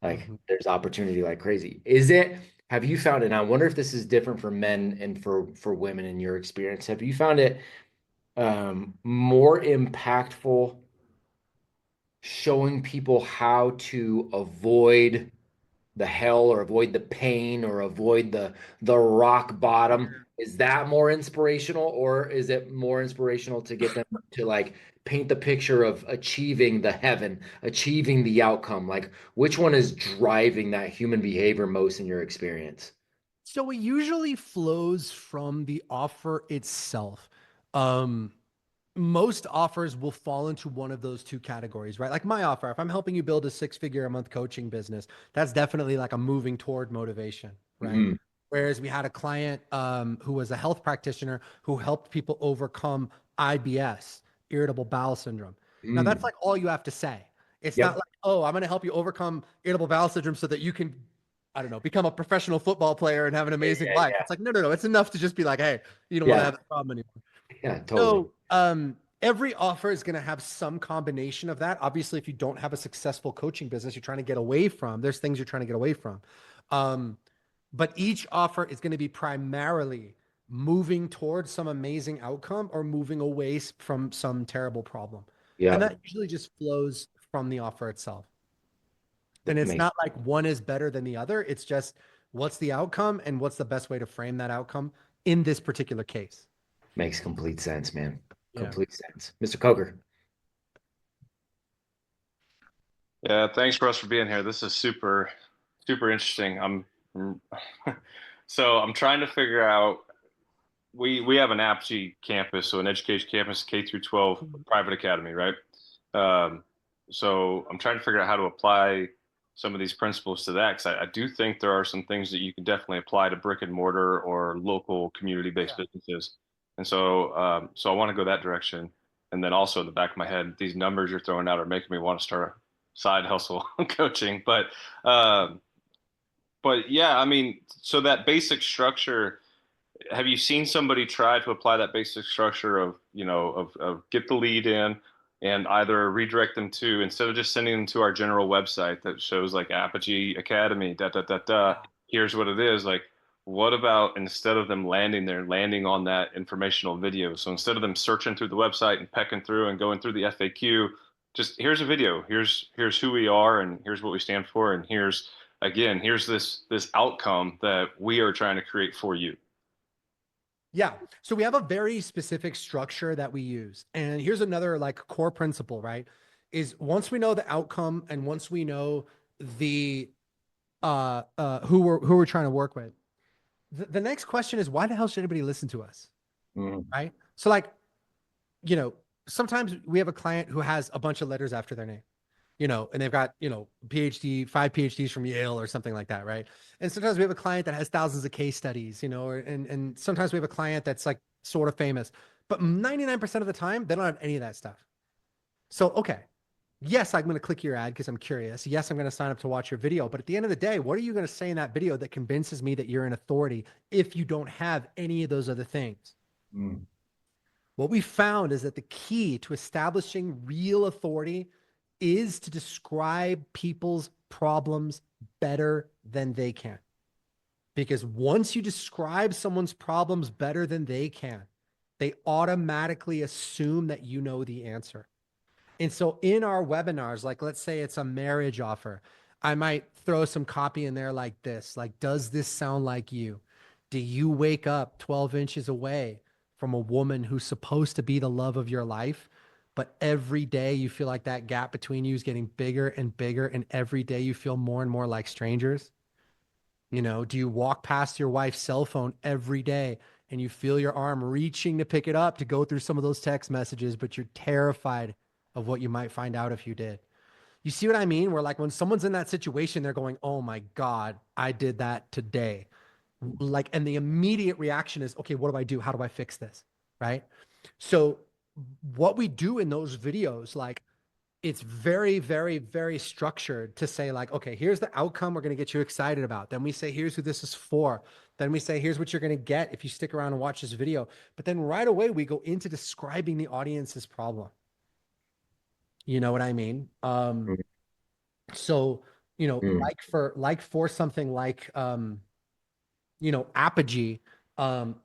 [SPEAKER 1] Like
[SPEAKER 2] Mhm.
[SPEAKER 1] there's opportunity like crazy. Have you found it? And I wonder if this is different for men and for women in your experience. Have you found it more impactful showing people how to avoid the hell or avoid the pain or avoid the rock bottom? Is that more inspirational or is it more inspirational to get them to like paint the picture of achieving the heaven, achieving the outcome? Like which one is driving that human behavior most in your experience?
[SPEAKER 2] So it usually flows from the offer itself. Um, Most offers will fall into one of those two categories, right? Like my offer, if I'm helping you build a 6-figure a month coaching business, that's definitely like a moving toward motivation, right?
[SPEAKER 1] Mm,
[SPEAKER 2] Whereas we had a client who was a health practitioner who helped people overcome IBS, irritable bowel syndrome. Now that's
[SPEAKER 1] mm.
[SPEAKER 2] like all you have to say. It's not
[SPEAKER 1] Yep.
[SPEAKER 2] like, oh, I'm going to help you overcome irritable bowel syndrome so that you can, I don't know, become a professional football player and have an
[SPEAKER 1] Yeah,
[SPEAKER 2] amazing
[SPEAKER 1] yeah,
[SPEAKER 2] life.
[SPEAKER 1] yeah.
[SPEAKER 2] It's like, no, no, no. It's enough to just be like, hey, you don't want to
[SPEAKER 1] Yeah,
[SPEAKER 2] have that problem anymore.
[SPEAKER 1] yeah, totally.
[SPEAKER 2] So, every offer is going to have some combination of that. Obviously, if you don't have a successful coaching business, you're trying to get away from, there's things you're trying to get away from. Um, but each offer is going to be primarily moving towards some amazing outcome or moving away from some terrible problem. And
[SPEAKER 1] Yeah,
[SPEAKER 2] that usually just flows from the offer itself. And
[SPEAKER 1] it
[SPEAKER 2] it's
[SPEAKER 1] makes
[SPEAKER 2] not like one is better than the other. It's just what's the outcome and what's the best way to frame that outcome in this particular case.
[SPEAKER 1] makes complete sense, man.
[SPEAKER 2] Yeah.
[SPEAKER 1] Complete sense. Mr. Coker.
[SPEAKER 4] Yeah, thanks, Russ, for being here. This is super, super interesting. So I'm trying to figure out. We have an Apogee campus, so an education campus, K through 12 private academy, right? Um, so I'm trying to figure out how to apply some of these principles to that because I do think there are some things that you can definitely apply to brick and mortar or local community-based
[SPEAKER 2] Yeah.
[SPEAKER 4] businesses. And so I want to go that direction. And then also in the back of my head, these numbers you're throwing out are making me want to start a side hustle coaching. Um, but yeah, I mean, so that basic structure, have you seen somebody try to apply that basic structure of, of get the lead in and either redirect them to, instead of just sending them to our general website that shows like Apogee Academy, here's what it is. Like, what about instead of them landing there, landing on that informational video? So instead of them searching through the website and pecking through and going through the FAQ, just here's a video. Here's who we are and here's what we stand for. And here's this outcome that we are trying to create for you.
[SPEAKER 2] Yeah. So we have a very specific structure that we use. And here's another like core principle, right? Is once we know the outcome and once we know the who we're trying to work with, the next question is why the hell should anybody listen to us?
[SPEAKER 1] Mm,
[SPEAKER 2] Right? So like, you know, sometimes we have a client who has a bunch of letters after their name, and they've got, PhD, 5 PhDs from Yale or something like that, right? And sometimes we have a client that has thousands of case studies, and sometimes we have a client that's like sort of famous, but 99% of the time, they don't have any of that stuff. So, okay. Yes, I'm going to click your ad because I'm curious. Yes, I'm going to sign up to watch your video. But at the end of the day, what are you going to say in that video that convinces me that you're an authority if you don't have any of those other things?
[SPEAKER 1] mm.
[SPEAKER 2] What we found is that the key to establishing real authority is to describe people's problems better than they can. Because once you describe someone's problems better than they can, they automatically assume that you know the answer. And so in our webinars, like let's say it's a marriage offer, I might throw some copy in there like this, like, does this sound like you? Do you wake up 12 inches away from a woman who's supposed to be the love of your life, but every day you feel like that gap between you is getting bigger and bigger, and every day you feel more and more like strangers? Do you walk past your wife's cell phone every day and you feel your arm reaching to pick it up to go through some of those text messages, but you're terrified of what you might find out if you did? You see what I mean? Where like when someone's in that situation, they're going, oh my God, I did that today. Like, and the immediate reaction is, okay, what do I do? How do I fix this? Right? So what we do in those videos, like, it's very, very, very structured to say like, okay, here's the outcome we're going to get you excited about. Then we say, here's who this is for. Then we say, here's what you're going to get if you stick around and watch this video. But then right away, we go into describing the audience's problem. You know what I mean?
[SPEAKER 1] Mm,
[SPEAKER 2] So,
[SPEAKER 1] mm.
[SPEAKER 2] like for something like, Apogee,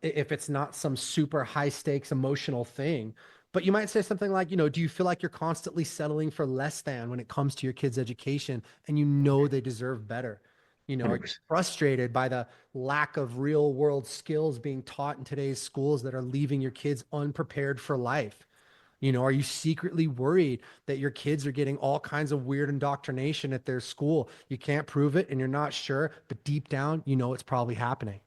[SPEAKER 2] if it's not some super high stakes emotional thing, but you might say something like, do you feel like you're constantly settling for less than when it comes to your kids' education and they deserve better? Are you
[SPEAKER 1] 100%.
[SPEAKER 2] frustrated by the lack of real world skills being taught in today's schools that are leaving your kids unprepared for life? Are you secretly worried that your kids are getting all kinds of weird indoctrination at their school? You can't prove it and you're not sure, but deep down, it's probably happening.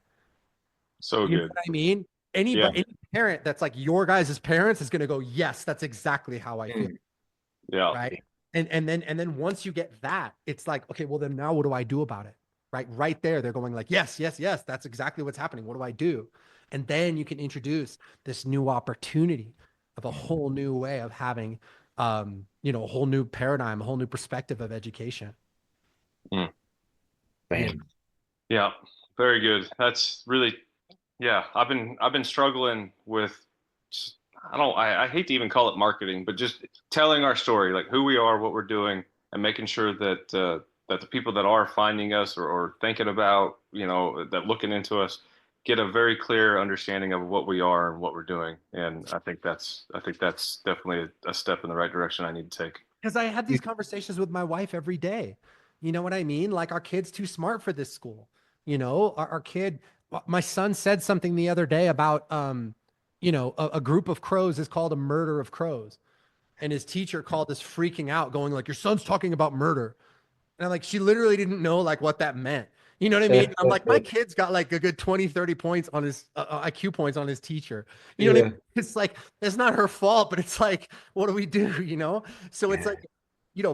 [SPEAKER 4] So
[SPEAKER 2] You know
[SPEAKER 4] good.
[SPEAKER 2] what I mean?
[SPEAKER 4] Yeah.
[SPEAKER 2] Any parent that's like your guys' parents is going to go, yes, that's exactly how I feel.
[SPEAKER 1] Mm.
[SPEAKER 4] Yeah.
[SPEAKER 2] Right. And then once you get that, it's like, okay, well then now what do I do about it? Right there, they're going like, yes, yes, yes, that's exactly what's happening. What do I do? And then you can introduce this new opportunity of a whole new way of having, a whole new paradigm, a whole new perspective of education.
[SPEAKER 4] Mm.
[SPEAKER 2] You know?
[SPEAKER 1] Bam.
[SPEAKER 4] Yeah. Very good. That's really, yeah. I've been struggling with, I hate to even call it marketing, but just telling our story, like who we are, what we're doing, and making sure that that the people that are finding us or thinking about, that looking into us, get a very clear understanding of what we are and what we're doing. And I think that's definitely a step in the right direction I need to take.
[SPEAKER 2] Because I have these conversations with my wife every day. You know what I mean? Like our kid's too smart for this school. Our kid, my son said something the other day about, a group of crows is called a murder of crows. And his teacher called us freaking out, going like, your son's talking about murder. And I'm like, she literally didn't know like what that meant. You know what I mean? I'm like, my kid's got like a good 20, 30 points on his IQ points on his teacher. You know what I
[SPEAKER 1] Yeah.
[SPEAKER 2] mean? It's like, it's not her fault, but it's like, what do we do? So it's
[SPEAKER 1] Yeah.
[SPEAKER 2] like,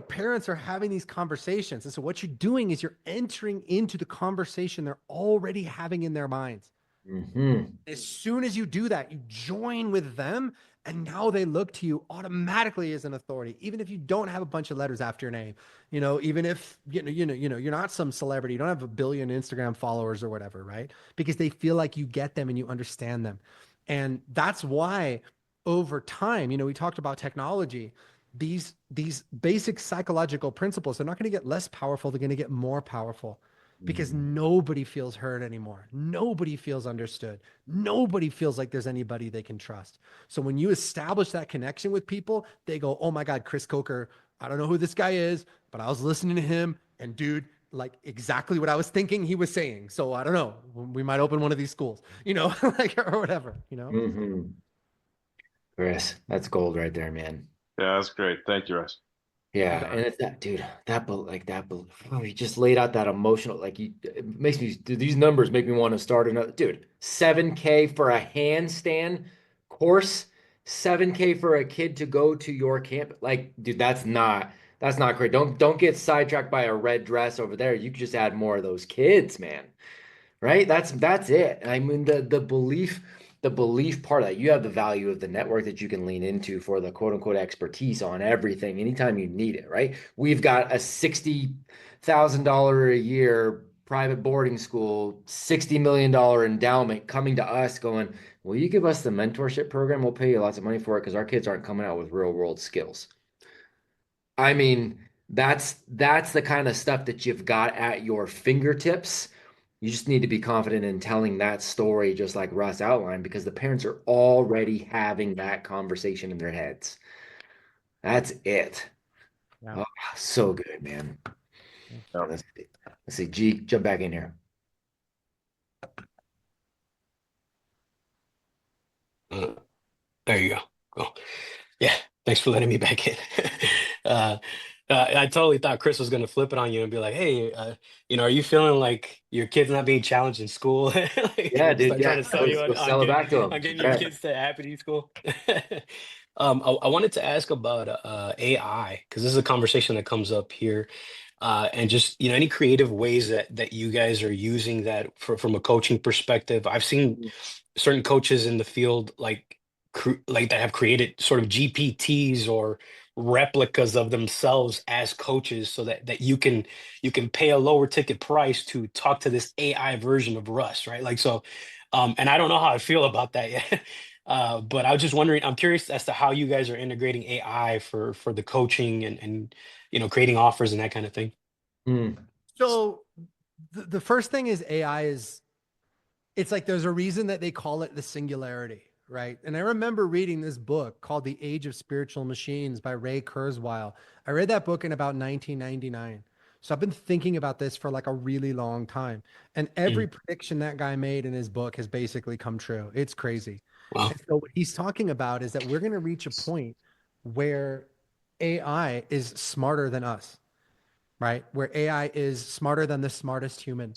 [SPEAKER 2] parents are having these conversations. And so what you're doing is you're entering into the conversation they're already having in their minds.
[SPEAKER 1] Hmm.
[SPEAKER 2] As soon as you do that, you join with them, and now they look to you automatically as an authority, even if you don't have a bunch of letters after your name. Even if you're not some celebrity, you don't have a billion Instagram followers or whatever, right? Because they feel like you get them and you understand them. And that's why over time, we talked about technology. These basic psychological principles, they're not going to get less powerful, they're going to get more powerful because nobody feels heard anymore. Nobody feels understood. Nobody feels like there's anybody they can trust. So when you establish that connection with people, they go, oh my God, Chris Coker, I don't know who this guy is, but I was listening to him and dude, like exactly what I was thinking he was saying. So I don't know, we might open one of these schools, like, or whatever.
[SPEAKER 1] Hmm. Chris, that's gold right there, man.
[SPEAKER 4] Yeah, that's great. Thank you, Russ.
[SPEAKER 1] Yeah,
[SPEAKER 2] Yeah.
[SPEAKER 1] and it's that dude, you just laid out that emotional, it makes me, dude, these numbers make me want to start another, dude, 7K for a handstand course, 7K for a kid to go to your camp. Like, dude, that's not great. Don't get sidetracked by a red dress over there. You could just add more of those kids, man. Right? That's it. I mean, the belief part of that, you have the value of the network that you can lean into for the quote unquote expertise on everything anytime you need it, right? We've got a $60,000 a year private boarding school, $60 million endowment coming to us going, will you give us the mentorship program? We'll pay you lots of money for it because our kids aren't coming out with real world skills. I mean, that's the kind of stuff that you've got at your fingertips. You just need to be confident in telling that story, just like Russ outlined, because the parents are already having that conversation in their heads. That's it.
[SPEAKER 2] Yeah.
[SPEAKER 1] Oh, so good, man.
[SPEAKER 4] Yeah.
[SPEAKER 1] Let's see. G, jump back in here.
[SPEAKER 3] Uh, there you go. Cool. Yeah, thanks for letting me back in. uh, I totally thought Chris was gonna flip it on you and be like, "Hey, are you feeling like your kid's not being challenged in school?" Like,
[SPEAKER 1] Yeah, dude.
[SPEAKER 3] start trying
[SPEAKER 1] Yeah.
[SPEAKER 3] to sell you
[SPEAKER 1] Let's go
[SPEAKER 3] on
[SPEAKER 1] sell it
[SPEAKER 3] get
[SPEAKER 1] back to
[SPEAKER 3] on
[SPEAKER 1] them.
[SPEAKER 3] getting
[SPEAKER 1] All
[SPEAKER 3] your
[SPEAKER 1] right.
[SPEAKER 3] kids to Apogee school. I wanted to ask about AI because this is a conversation that comes up here, and just any creative ways that you guys are using that from a coaching perspective. I've seen certain coaches in the field like that have created sort of GPTs or replicas of themselves as coaches so that you can pay a lower ticket price to talk to this AI version of Russ, right? Like so, and I don't know how I feel about that yet. But I was just wondering, I'm curious as to how you guys are integrating AI for the coaching and creating offers and that kind of thing.
[SPEAKER 1] Mm.
[SPEAKER 2] So the first thing is AI is, it's like there's a reason that they call it the singularity, right? And I remember reading this book called The Age of Spiritual Machines by Ray Kurzweil. I read that book in about 1999. So I've been thinking about this for like a really long time. And every
[SPEAKER 3] Mm.
[SPEAKER 2] prediction that guy made in his book has basically come true. It's crazy.
[SPEAKER 3] Wow.
[SPEAKER 2] And so what he's talking about is that we're going to reach a point where AI is smarter than us, right? Where AI is smarter than the smartest human.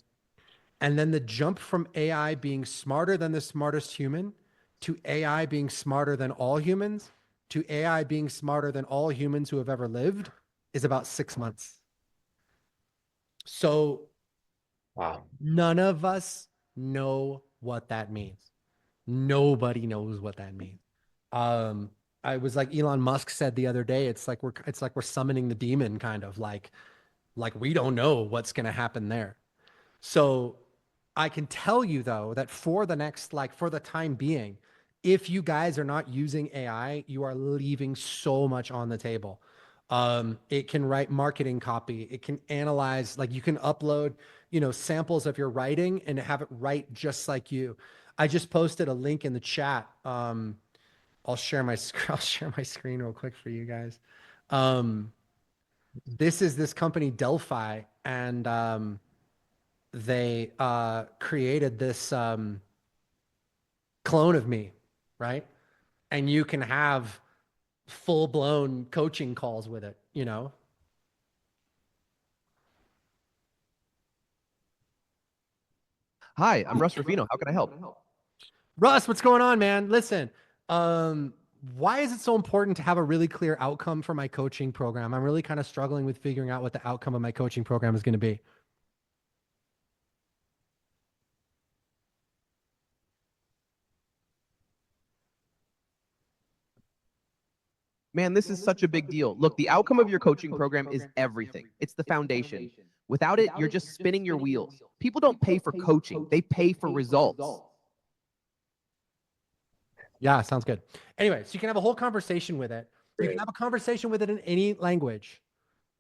[SPEAKER 2] And then the jump from AI being smarter than the smartest human to AI being smarter than all humans to AI being smarter than all humans who have ever lived is about 6 months. So
[SPEAKER 1] Wow.
[SPEAKER 2] none of us know what that means. Nobody knows what that means. Um, I was like Elon Musk said the other day, it's like we're summoning the demon, kind of like we don't know what's gonna happen there. So I can tell you though that for the next, like for the time being, if you guys are not using AI, you are leaving so much on the table. It can write marketing copy. It can analyze, like you can upload, samples of your writing and have it write just like you. I just posted a link in the chat. I'll share my I'll share my screen real quick for you guys. This is this company Delphi, and they created this clone of me, right? And you can have full blown coaching calls with it.
[SPEAKER 5] Hi, I'm Russ Ruffino. How can I help?
[SPEAKER 2] Russ, what's going on, man? Listen, why is it so important to have a really clear outcome for my coaching program? I'm really kind of struggling with figuring out what the outcome of my coaching program is going to be.
[SPEAKER 5] Man, this is such a big deal. Look, the outcome of your coaching program is everything. It's the foundation. Without it, you're just spinning your wheels. People don't pay for coaching, they pay for results.
[SPEAKER 2] Yeah, sounds good. Anyway, so you can have a whole conversation with it. You can
[SPEAKER 1] Great.
[SPEAKER 2] have a conversation with it in any language,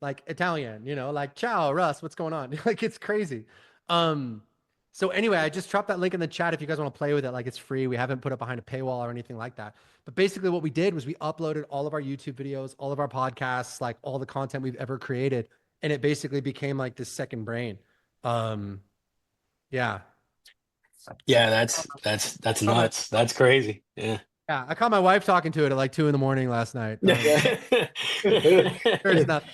[SPEAKER 2] like Italian, like ciao, Russ, what's going on? Like it's crazy. So anyway, I just dropped that link in the chat if you guys want to play with it. Like it's free. We haven't put it behind a paywall or anything like that. But basically what we did was we uploaded all of our YouTube videos, all of our podcasts, like all the content we've ever created, and it basically became like this second brain. Yeah.
[SPEAKER 3] Yeah, that's nuts. That's crazy. Yeah.
[SPEAKER 2] Yeah, I caught my wife talking to it at like 2 a.m. last night.
[SPEAKER 3] Yeah.
[SPEAKER 2] There's nothing.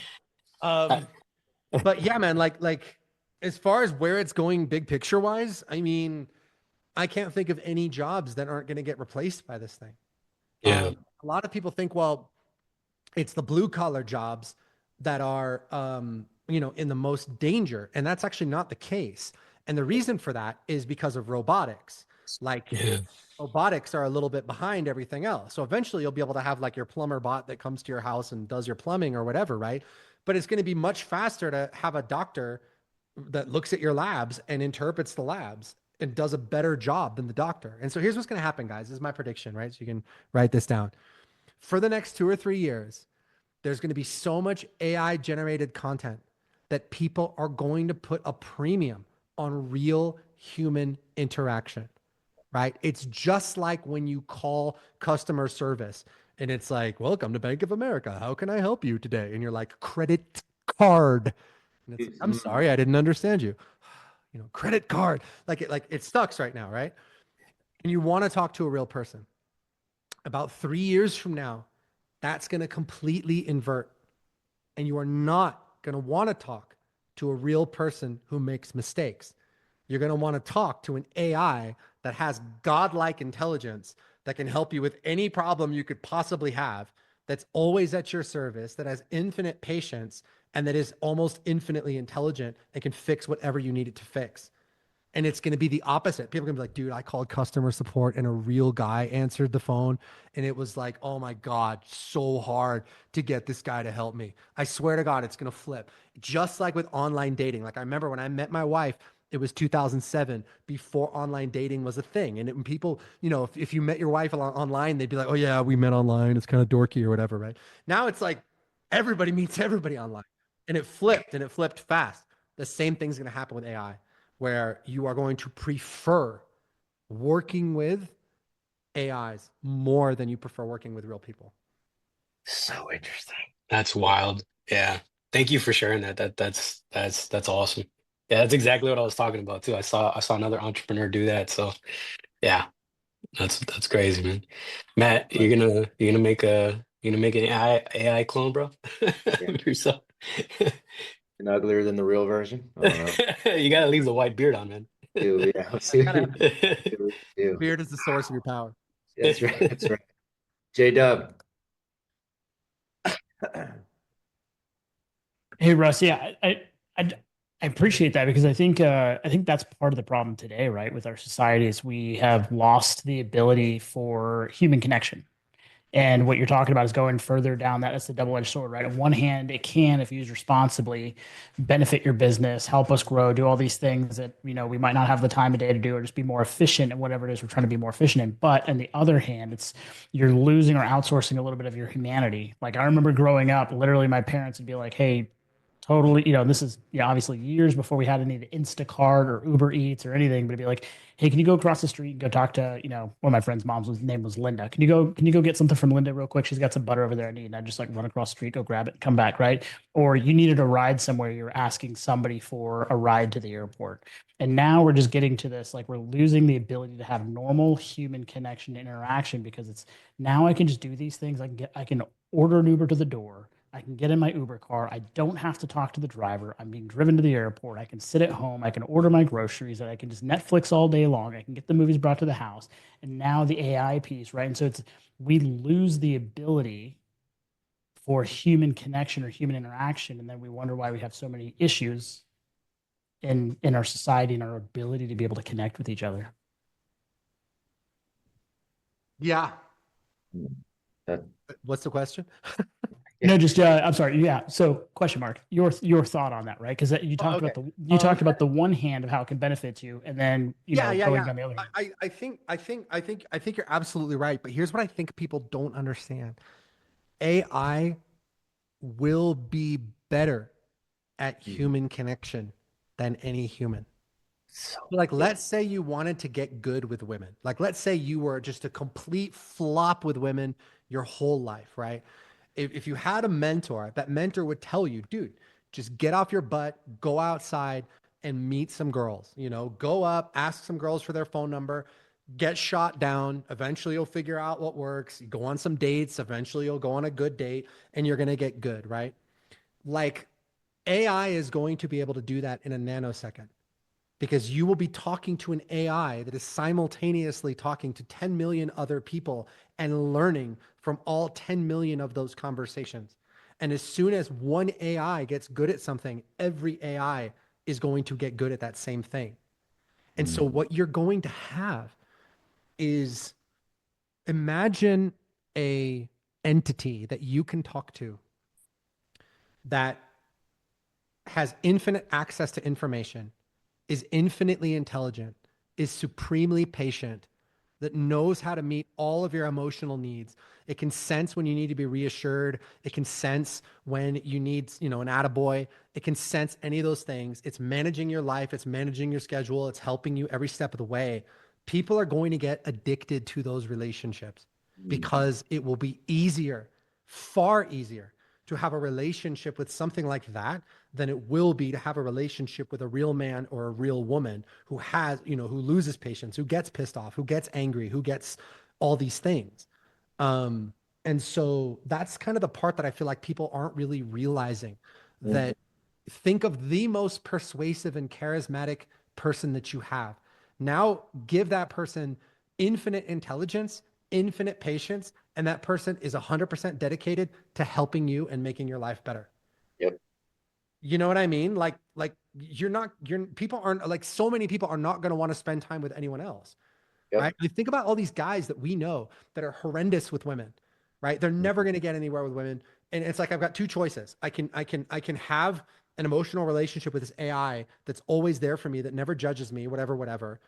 [SPEAKER 2] But yeah, man, like as far as where it's going big picture wise, I mean, I can't think of any jobs that aren't going to get replaced by this thing.
[SPEAKER 3] Yeah.
[SPEAKER 2] A lot of people think, well, it's the blue collar jobs that are, in the most danger. And that's actually not the case. And the reason for that is because of robotics. Like
[SPEAKER 3] Yeah.
[SPEAKER 2] robotics are a little bit behind everything else. So eventually you'll be able to have like your plumber bot that comes to your house and does your plumbing or whatever, right? But it's going to be much faster to have a doctor that looks at your labs and interprets the labs and does a better job than the doctor. And so here's what's going to happen, guys. This is my prediction, right? So you can write this down. For the next 2 or 3 years, there's going to be so much AI generated content that people are going to put a premium on real human interaction, right? It's just like when you call customer service and it's like, welcome to Bank of America. How can I help you today? And you're like, credit card. And it's like, I'm sorry, I didn't understand you. Credit card. Like it sucks right now, right? And you want to talk to a real person. About 3 years from now, that's going to completely invert. And you are not going to want to talk to a real person who makes mistakes. You're going to want to talk to an AI that has godlike intelligence that can help you with any problem you could possibly have, that's always at your service, that has infinite patience, and that is almost infinitely intelligent and can fix whatever you need it to fix. And it's going to be the opposite. People are going to be like, dude, I called customer support and a real guy answered the phone. And it was like, oh my God, so hard to get this guy to help me. I swear to God, it's going to flip. Just like with online dating. Like I remember when I met my wife, it was 2007, before online dating was a thing. And people, if you met your wife online, they'd be like, oh yeah, we met online. It's kind of dorky or whatever, right? Now it's like everybody meets everybody online. And it flipped fast. The same thing's going to happen with AI, where you are going to prefer working with AIs more than you prefer working with real people.
[SPEAKER 1] So interesting.
[SPEAKER 3] That's wild. Yeah. Thank you for sharing that. That's awesome. Yeah, that's exactly what I was talking about too. I saw another entrepreneur do that. So yeah, that's crazy, man. Matt, you're gonna make an AI clone, bro?
[SPEAKER 1] Yeah.
[SPEAKER 3] Yourself.
[SPEAKER 1] And uglier than the real version. I don't know.
[SPEAKER 3] You gotta leave the white beard on, man.
[SPEAKER 1] Yeah.
[SPEAKER 2] Beard
[SPEAKER 1] Do.
[SPEAKER 2] is the source of your power.
[SPEAKER 1] That's right. That's right. J Dub.
[SPEAKER 6] Hey Russ, yeah, I I appreciate that because I think that's part of the problem today, right? With our society is we have lost the ability for human connection. And what you're talking about is going further down that. That's the double-edged sword, right? On one hand, it can, if used responsibly, benefit your business, help us grow, do all these things that, we might not have the time of day to do, or just be more efficient in whatever it is we're trying to be more efficient in. But on the other hand, it's you're losing or outsourcing a little bit of your humanity. Like I remember growing up, literally my parents would be like, "Hey, totally, this is obviously years before we had any of the Instacart or Uber Eats or anything, but it'd be like, hey, can you go across the street and go talk to, one of my friend's name was Linda. Can you go get something from Linda real quick? She's got some butter over there I need. And I just like run across the street, go grab it, come back, right? Or you needed a ride somewhere, you're asking somebody for a ride to the airport. And now we're just getting to this, like we're losing the ability to have normal human connection and interaction because it's now I can just do these things. I can order an Uber to the door. I can get in my Uber car. I don't have to talk to the driver. I'm being driven to the airport. I can sit at home. I can order my groceries. And I can just Netflix all day long. I can get the movies brought to the house. And now the AI piece, right? And so we lose the ability for human connection or human interaction. And then we wonder why we have so many issues in our society and our ability to be able to connect with each other.
[SPEAKER 2] Yeah.
[SPEAKER 1] That,
[SPEAKER 2] What's the question?
[SPEAKER 6] No, just I'm sorry. Yeah. So, question mark. Your thought on that, right? Because you talked
[SPEAKER 2] okay.
[SPEAKER 6] about talked about the one hand of how it can benefit you, and then going on the other hand.
[SPEAKER 2] I think you're absolutely right. But here's what I think people don't understand: AI will be better at human connection than any human.
[SPEAKER 1] so
[SPEAKER 2] Like, let's say you wanted to get good with women. Like, let's say you were just a complete flop with women your whole life, right? If you had a mentor, that mentor would tell you, dude, just get off your butt, go outside and meet some girls, go up, ask some girls for their phone number, get shot down. Eventually you'll figure out what works. You go on some dates. Eventually you'll go on a good date and you're going to get good, right? Like AI is going to be able to do that in a nanosecond because you will be talking to an AI that is simultaneously talking to 10 million other people and learning from all 10 million of those conversations. And as soon as one AI gets good at something, every AI is going to get good at that same thing. And so what you're going to have is imagine a entity that you can talk to that has infinite access to information, is infinitely intelligent, is supremely patient, that knows how to meet all of your emotional needs. It can sense when you need to be reassured. It can sense when you need, an attaboy. It can sense any of those things. It's managing your life. It's managing your schedule. It's helping you every step of the way. People are going to get addicted to those relationships because it will be easier, far easier to have a relationship with something like that than it will be to have a relationship with a real man or a real woman who has, who loses patience, who gets pissed off, who gets angry, who gets all these things. And so that's kind of the part that I feel like people aren't really realizing, that think of the most persuasive and charismatic person that you have. Now give that person infinite intelligence, infinite patience, and that person is 100% dedicated to helping you and making your life better.
[SPEAKER 1] Yep.
[SPEAKER 2] You know what I mean? Like people aren't like, so many people are not going to want to spend time with anyone else.
[SPEAKER 1] Yep.
[SPEAKER 2] Right? I think about all these guys that we know that are horrendous with women, right? They're never going to get anywhere with women. And it's like, I've got two choices. I can have an emotional relationship with this AI that's always there for me, that never judges me, whatever.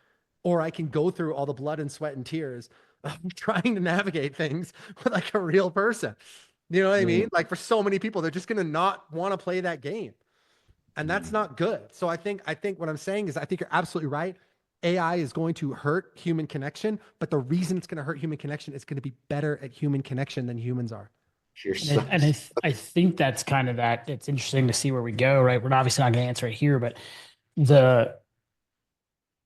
[SPEAKER 2] Or I can go through all the blood and sweat and tears of trying to navigate things with like a real person. You know what I mean? Like for so many people, they're just going to not want to play that game. And that's not good. So I think what I'm saying is, I think you're absolutely right. AI is going to hurt human connection, but the reason it's going to hurt human connection is going to be better at human connection than humans are.
[SPEAKER 6] I think that's kind of that. It's interesting to see where we go, right? We're obviously not going to answer it here, but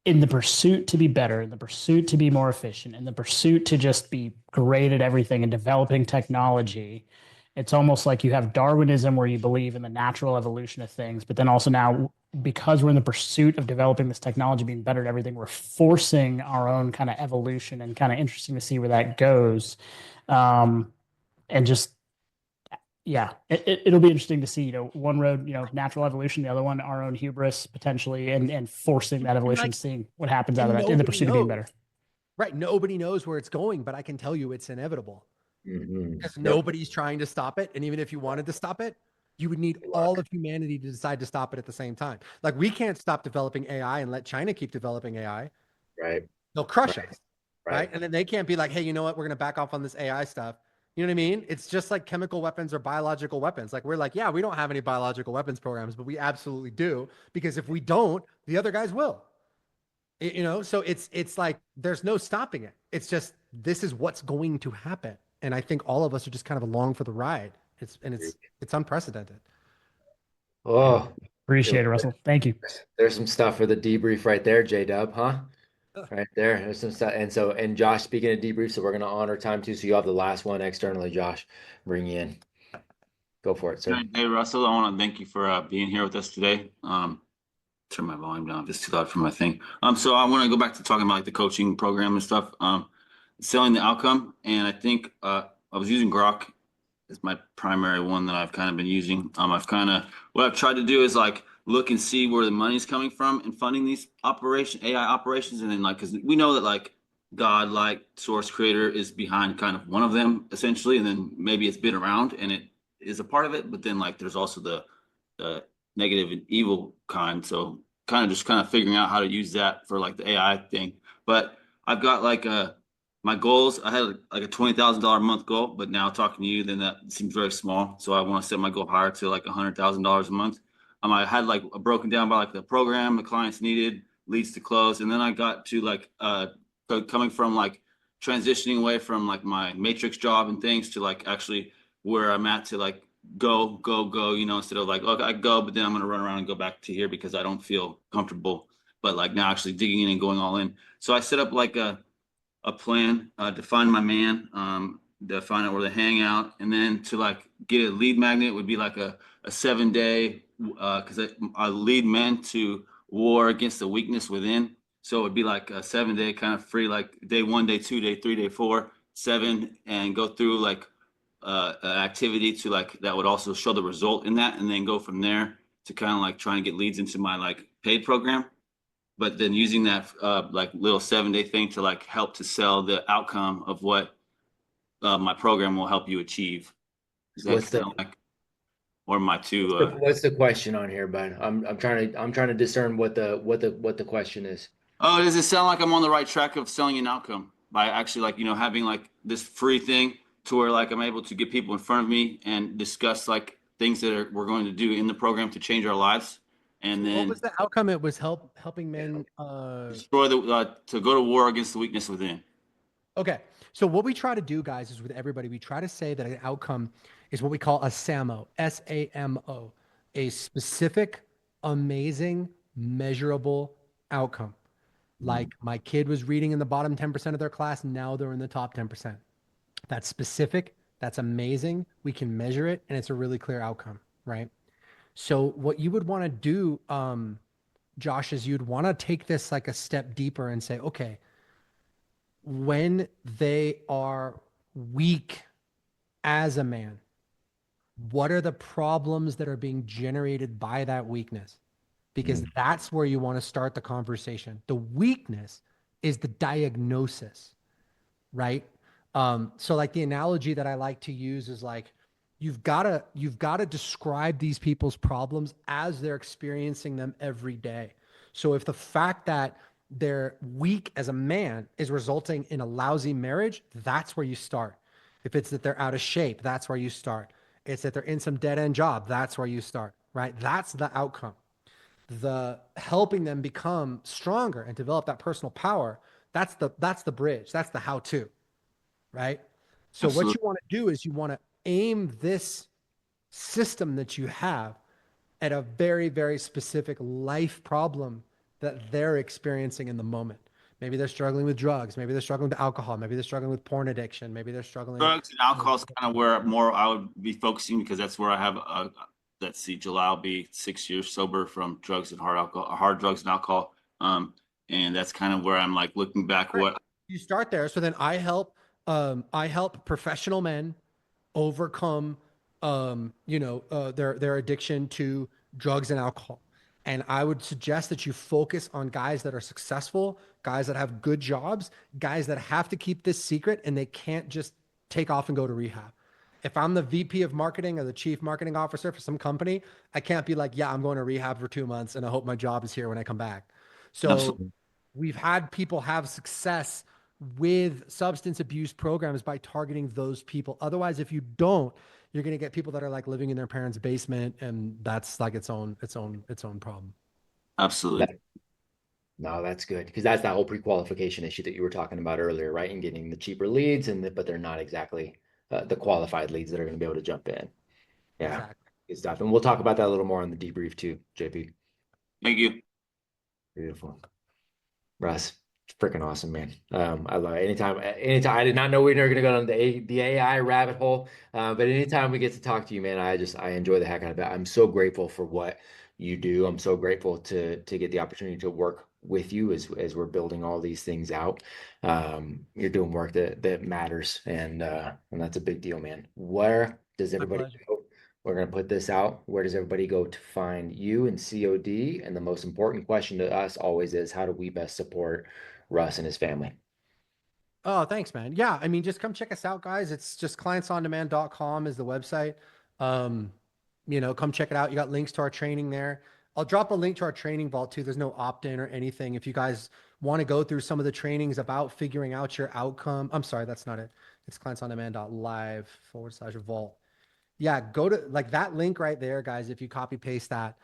[SPEAKER 6] in the pursuit to be better, in the pursuit to be more efficient, in the pursuit to just be great at everything and developing technology, It's almost like you have Darwinism where you believe in the natural evolution of things, but then also now, because we're in the pursuit of developing this technology, being better at everything, we're forcing our own kind of evolution, and kind of interesting to see where that goes. And just, yeah, it'll be interesting to see, one road, natural evolution, the other one, our own hubris potentially, and forcing that evolution,
[SPEAKER 2] like,
[SPEAKER 6] seeing what happens out of that in the
[SPEAKER 2] nobody
[SPEAKER 6] pursuit of being better.
[SPEAKER 2] Right. Nobody knows where it's going, but I can tell you it's inevitable because nobody's trying to stop it. And even if you wanted to stop it, you would need all of humanity to decide to stop it at the same time. Like, we can't stop developing AI and let China keep developing AI.
[SPEAKER 1] Right.
[SPEAKER 2] They'll crush
[SPEAKER 1] Right.
[SPEAKER 2] us. Right. And then they can't be like, hey, you know what? We're going to back off on this AI stuff. You know what I mean? It's just like chemical weapons or biological weapons. Like, we're like, yeah, we don't have any biological weapons programs, but we absolutely do, because if we don't, the other guys will. So it's like there's no stopping it. It's just, this is what's going to happen. And I think all of us are just kind of along for the ride. It's unprecedented.
[SPEAKER 1] Oh,
[SPEAKER 6] Appreciate it, Russell. Thank you.
[SPEAKER 1] there's some stuff for the debrief right there, J-Dub, huh? Right there. There's some stuff. And Josh, speaking of debrief, so we're going to honor time too. So you have the last one externally, Josh. Bring you in. Go for it, sir.
[SPEAKER 7] Hey, Russell, I want to thank you for being here with us today. Turn my volume down if it's too loud for my thing. So I want to go back to talking about like the coaching program and stuff. Selling the outcome, and I think I was using Grok as my primary one that I've kind of been using. What I've tried to do is like look and see where the money's coming from and funding these AI operations, and then like, because we know that like God, like source creator, is behind kind of one of them essentially, and then maybe it's been around and it is a part of it, but then like there's also the negative and evil kind. So kind of figuring out how to use that for like the AI thing. But I've got like my goals. I had like a $20,000 a month goal, but now talking to you, then that seems very small. So I want to set my goal higher to like $100,000 a month. I had like broken down by like the program, the clients needed, leads to close, and then I got to like coming from like transitioning away from like my matrix job and things to like actually where I'm at to like go, instead of like, okay, I go, but then I'm going to run around and go back to here because I don't feel comfortable, but like now actually digging in and going all in. So I set up like a plan to find my man, to find out where to hang out, and then to like get a lead magnet would be like a 7-day, because I lead men to war against the weakness within. So it would be like a 7-day kind of free, like day 1, day 2, day 3, day 4, 7, and go through like an activity to like that would also show the result in that, and then go from there to kind of like trying to get leads into my like paid program, but then using that like little 7-day thing to like help to sell the outcome of what my program will help you achieve. Is that kind of like, or my two?
[SPEAKER 1] What's the question on here, bud? I'm trying to discern what the question is.
[SPEAKER 7] Oh, does it sound like I'm on the right track of selling an outcome by actually like having like this free thing to where like I'm able to get people in front of me and discuss like things that we're going to do in the program to change our lives? And then
[SPEAKER 2] what was the outcome? It was helping men
[SPEAKER 7] destroy to go to war against the weakness within.
[SPEAKER 2] Okay. So what we try to do, guys, is with everybody, we try to say that an outcome is what we call a SAMO, SAMO, a specific, amazing, measurable outcome. Like, my kid was reading in the bottom 10% of their class. Now they're in the top 10%. That's specific. That's amazing. We can measure it, and it's a really clear outcome, right? So what you would want to do, Josh, is you'd want to take this like a step deeper and say, okay, when they are weak as a man, what are the problems that are being generated by that weakness? Because that's where you want to start the conversation. The weakness is the diagnosis, right? So like the analogy that I like to use is like, you've got to describe these people's problems as they're experiencing them every day. So if the fact that they're weak as a man is resulting in a lousy marriage, that's where you start. If it's that they're out of shape, that's where you start. It's that they're in some dead end job, that's where you start, right? That's the outcome. The helping them become stronger and develop that personal power, that's the bridge. That's the how-to, right? So
[SPEAKER 7] Absolutely.
[SPEAKER 2] what you want to do is you want to aim this system that you have at a very, very specific life problem that they're experiencing in the moment. Maybe they're struggling with drugs. Maybe they're struggling with alcohol. Maybe they're struggling with porn addiction. Maybe they're struggling.
[SPEAKER 7] Drugs and alcohol is kind of where more I would be focusing because that's where I have let's see, July will be 6 years sober from drugs and hard drugs and alcohol. And that's kind of where I'm like looking back what
[SPEAKER 2] You start there. So then I help professional men overcome their addiction to drugs and alcohol. And I would suggest that you focus on guys that are successful, guys that have good jobs, guys that have to keep this secret and they can't just take off and go to rehab. If I'm the VP of marketing or the chief marketing officer for some company, I can't be like, yeah, I'm going to rehab for 2 months and I hope my job is here when I come back. So
[SPEAKER 7] absolutely.
[SPEAKER 2] we've had people have success with substance abuse programs by targeting those people. Otherwise, if you don't, you're going to get people that are like living in their parents' basement, and that's like its own problem.
[SPEAKER 7] Absolutely.
[SPEAKER 1] No, that's good because that's that whole pre-qualification issue that you were talking about earlier, right? And getting the cheaper leads, but they're not exactly the qualified leads that are going to be able to jump in. Yeah,
[SPEAKER 2] Exactly.
[SPEAKER 1] good stuff. And we'll talk about that a little more on the debrief too, JP.
[SPEAKER 7] Thank you.
[SPEAKER 1] Beautiful. Russ, it's freaking awesome, man. I love it. Anytime. I did not know we were going to go down the AI rabbit hole, but anytime we get to talk to you, man, I enjoy the heck out of it. I'm so grateful for what you do. I'm so grateful to get the opportunity to work with you as we're building all these things out. You're doing work that matters, and that's a big deal, man. Where does everybody go? We're going to put this out. Where does everybody go to find you and COD? And the most important question to us always is, how do we best support Russ and his family?
[SPEAKER 2] Oh, thanks, man. Yeah, I mean, just come check us out, guys. It's just clientsondemand.com is the website. Come check it out. You got links to our training there. I'll drop a link to our training vault too. There's no opt-in or anything. If you guys want to go through some of the trainings about figuring out your outcome, I'm sorry, that's not it. It's clientsondemand.live/vault. Yeah, go to like that link right there, guys. If you copy paste that,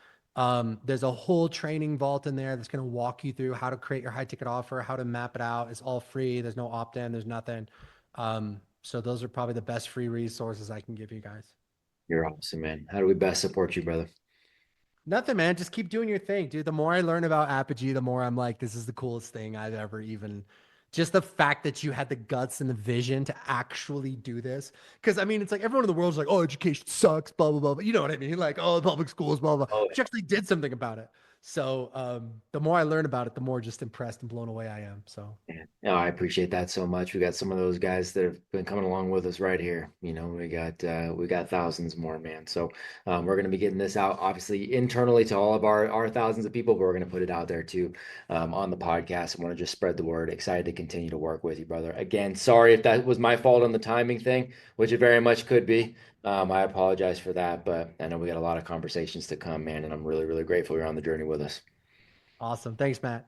[SPEAKER 2] there's a whole training vault in there that's going to walk you through how to create your high ticket offer, how to map it out. It's all free. There's no opt-in. There's nothing. So those are probably the best free resources I can give you guys.
[SPEAKER 1] You're awesome, man. How do we best support you, brother?
[SPEAKER 2] Nothing, man. Just keep doing your thing, dude. The more I learn about Apogee, the more I'm like, this is the coolest thing I've ever even. Just the fact that you had the guts and the vision to actually do this. Because, I mean, it's like everyone in the world's like, oh, education sucks, blah, blah, blah. But you know what I mean? Like, oh, public schools, blah, blah.
[SPEAKER 1] Oh,
[SPEAKER 2] But you actually did something about it. So the more I learn about it, the more just impressed and blown away I am. So
[SPEAKER 1] no, I appreciate that so much. We got some of those guys that have been coming along with us right here. We got thousands more, man. So we're going to be getting this out, obviously internally to all of our thousands of people, but we're going to put it out there too on the podcast. I want to just spread the word. Excited to continue to work with you, brother. Again, sorry if that was my fault on the timing thing, which it very much could be. I apologize for that, but I know we got a lot of conversations to come, man, and I'm really, really grateful you're on the journey with us.
[SPEAKER 2] awesome. Thanks, Matt.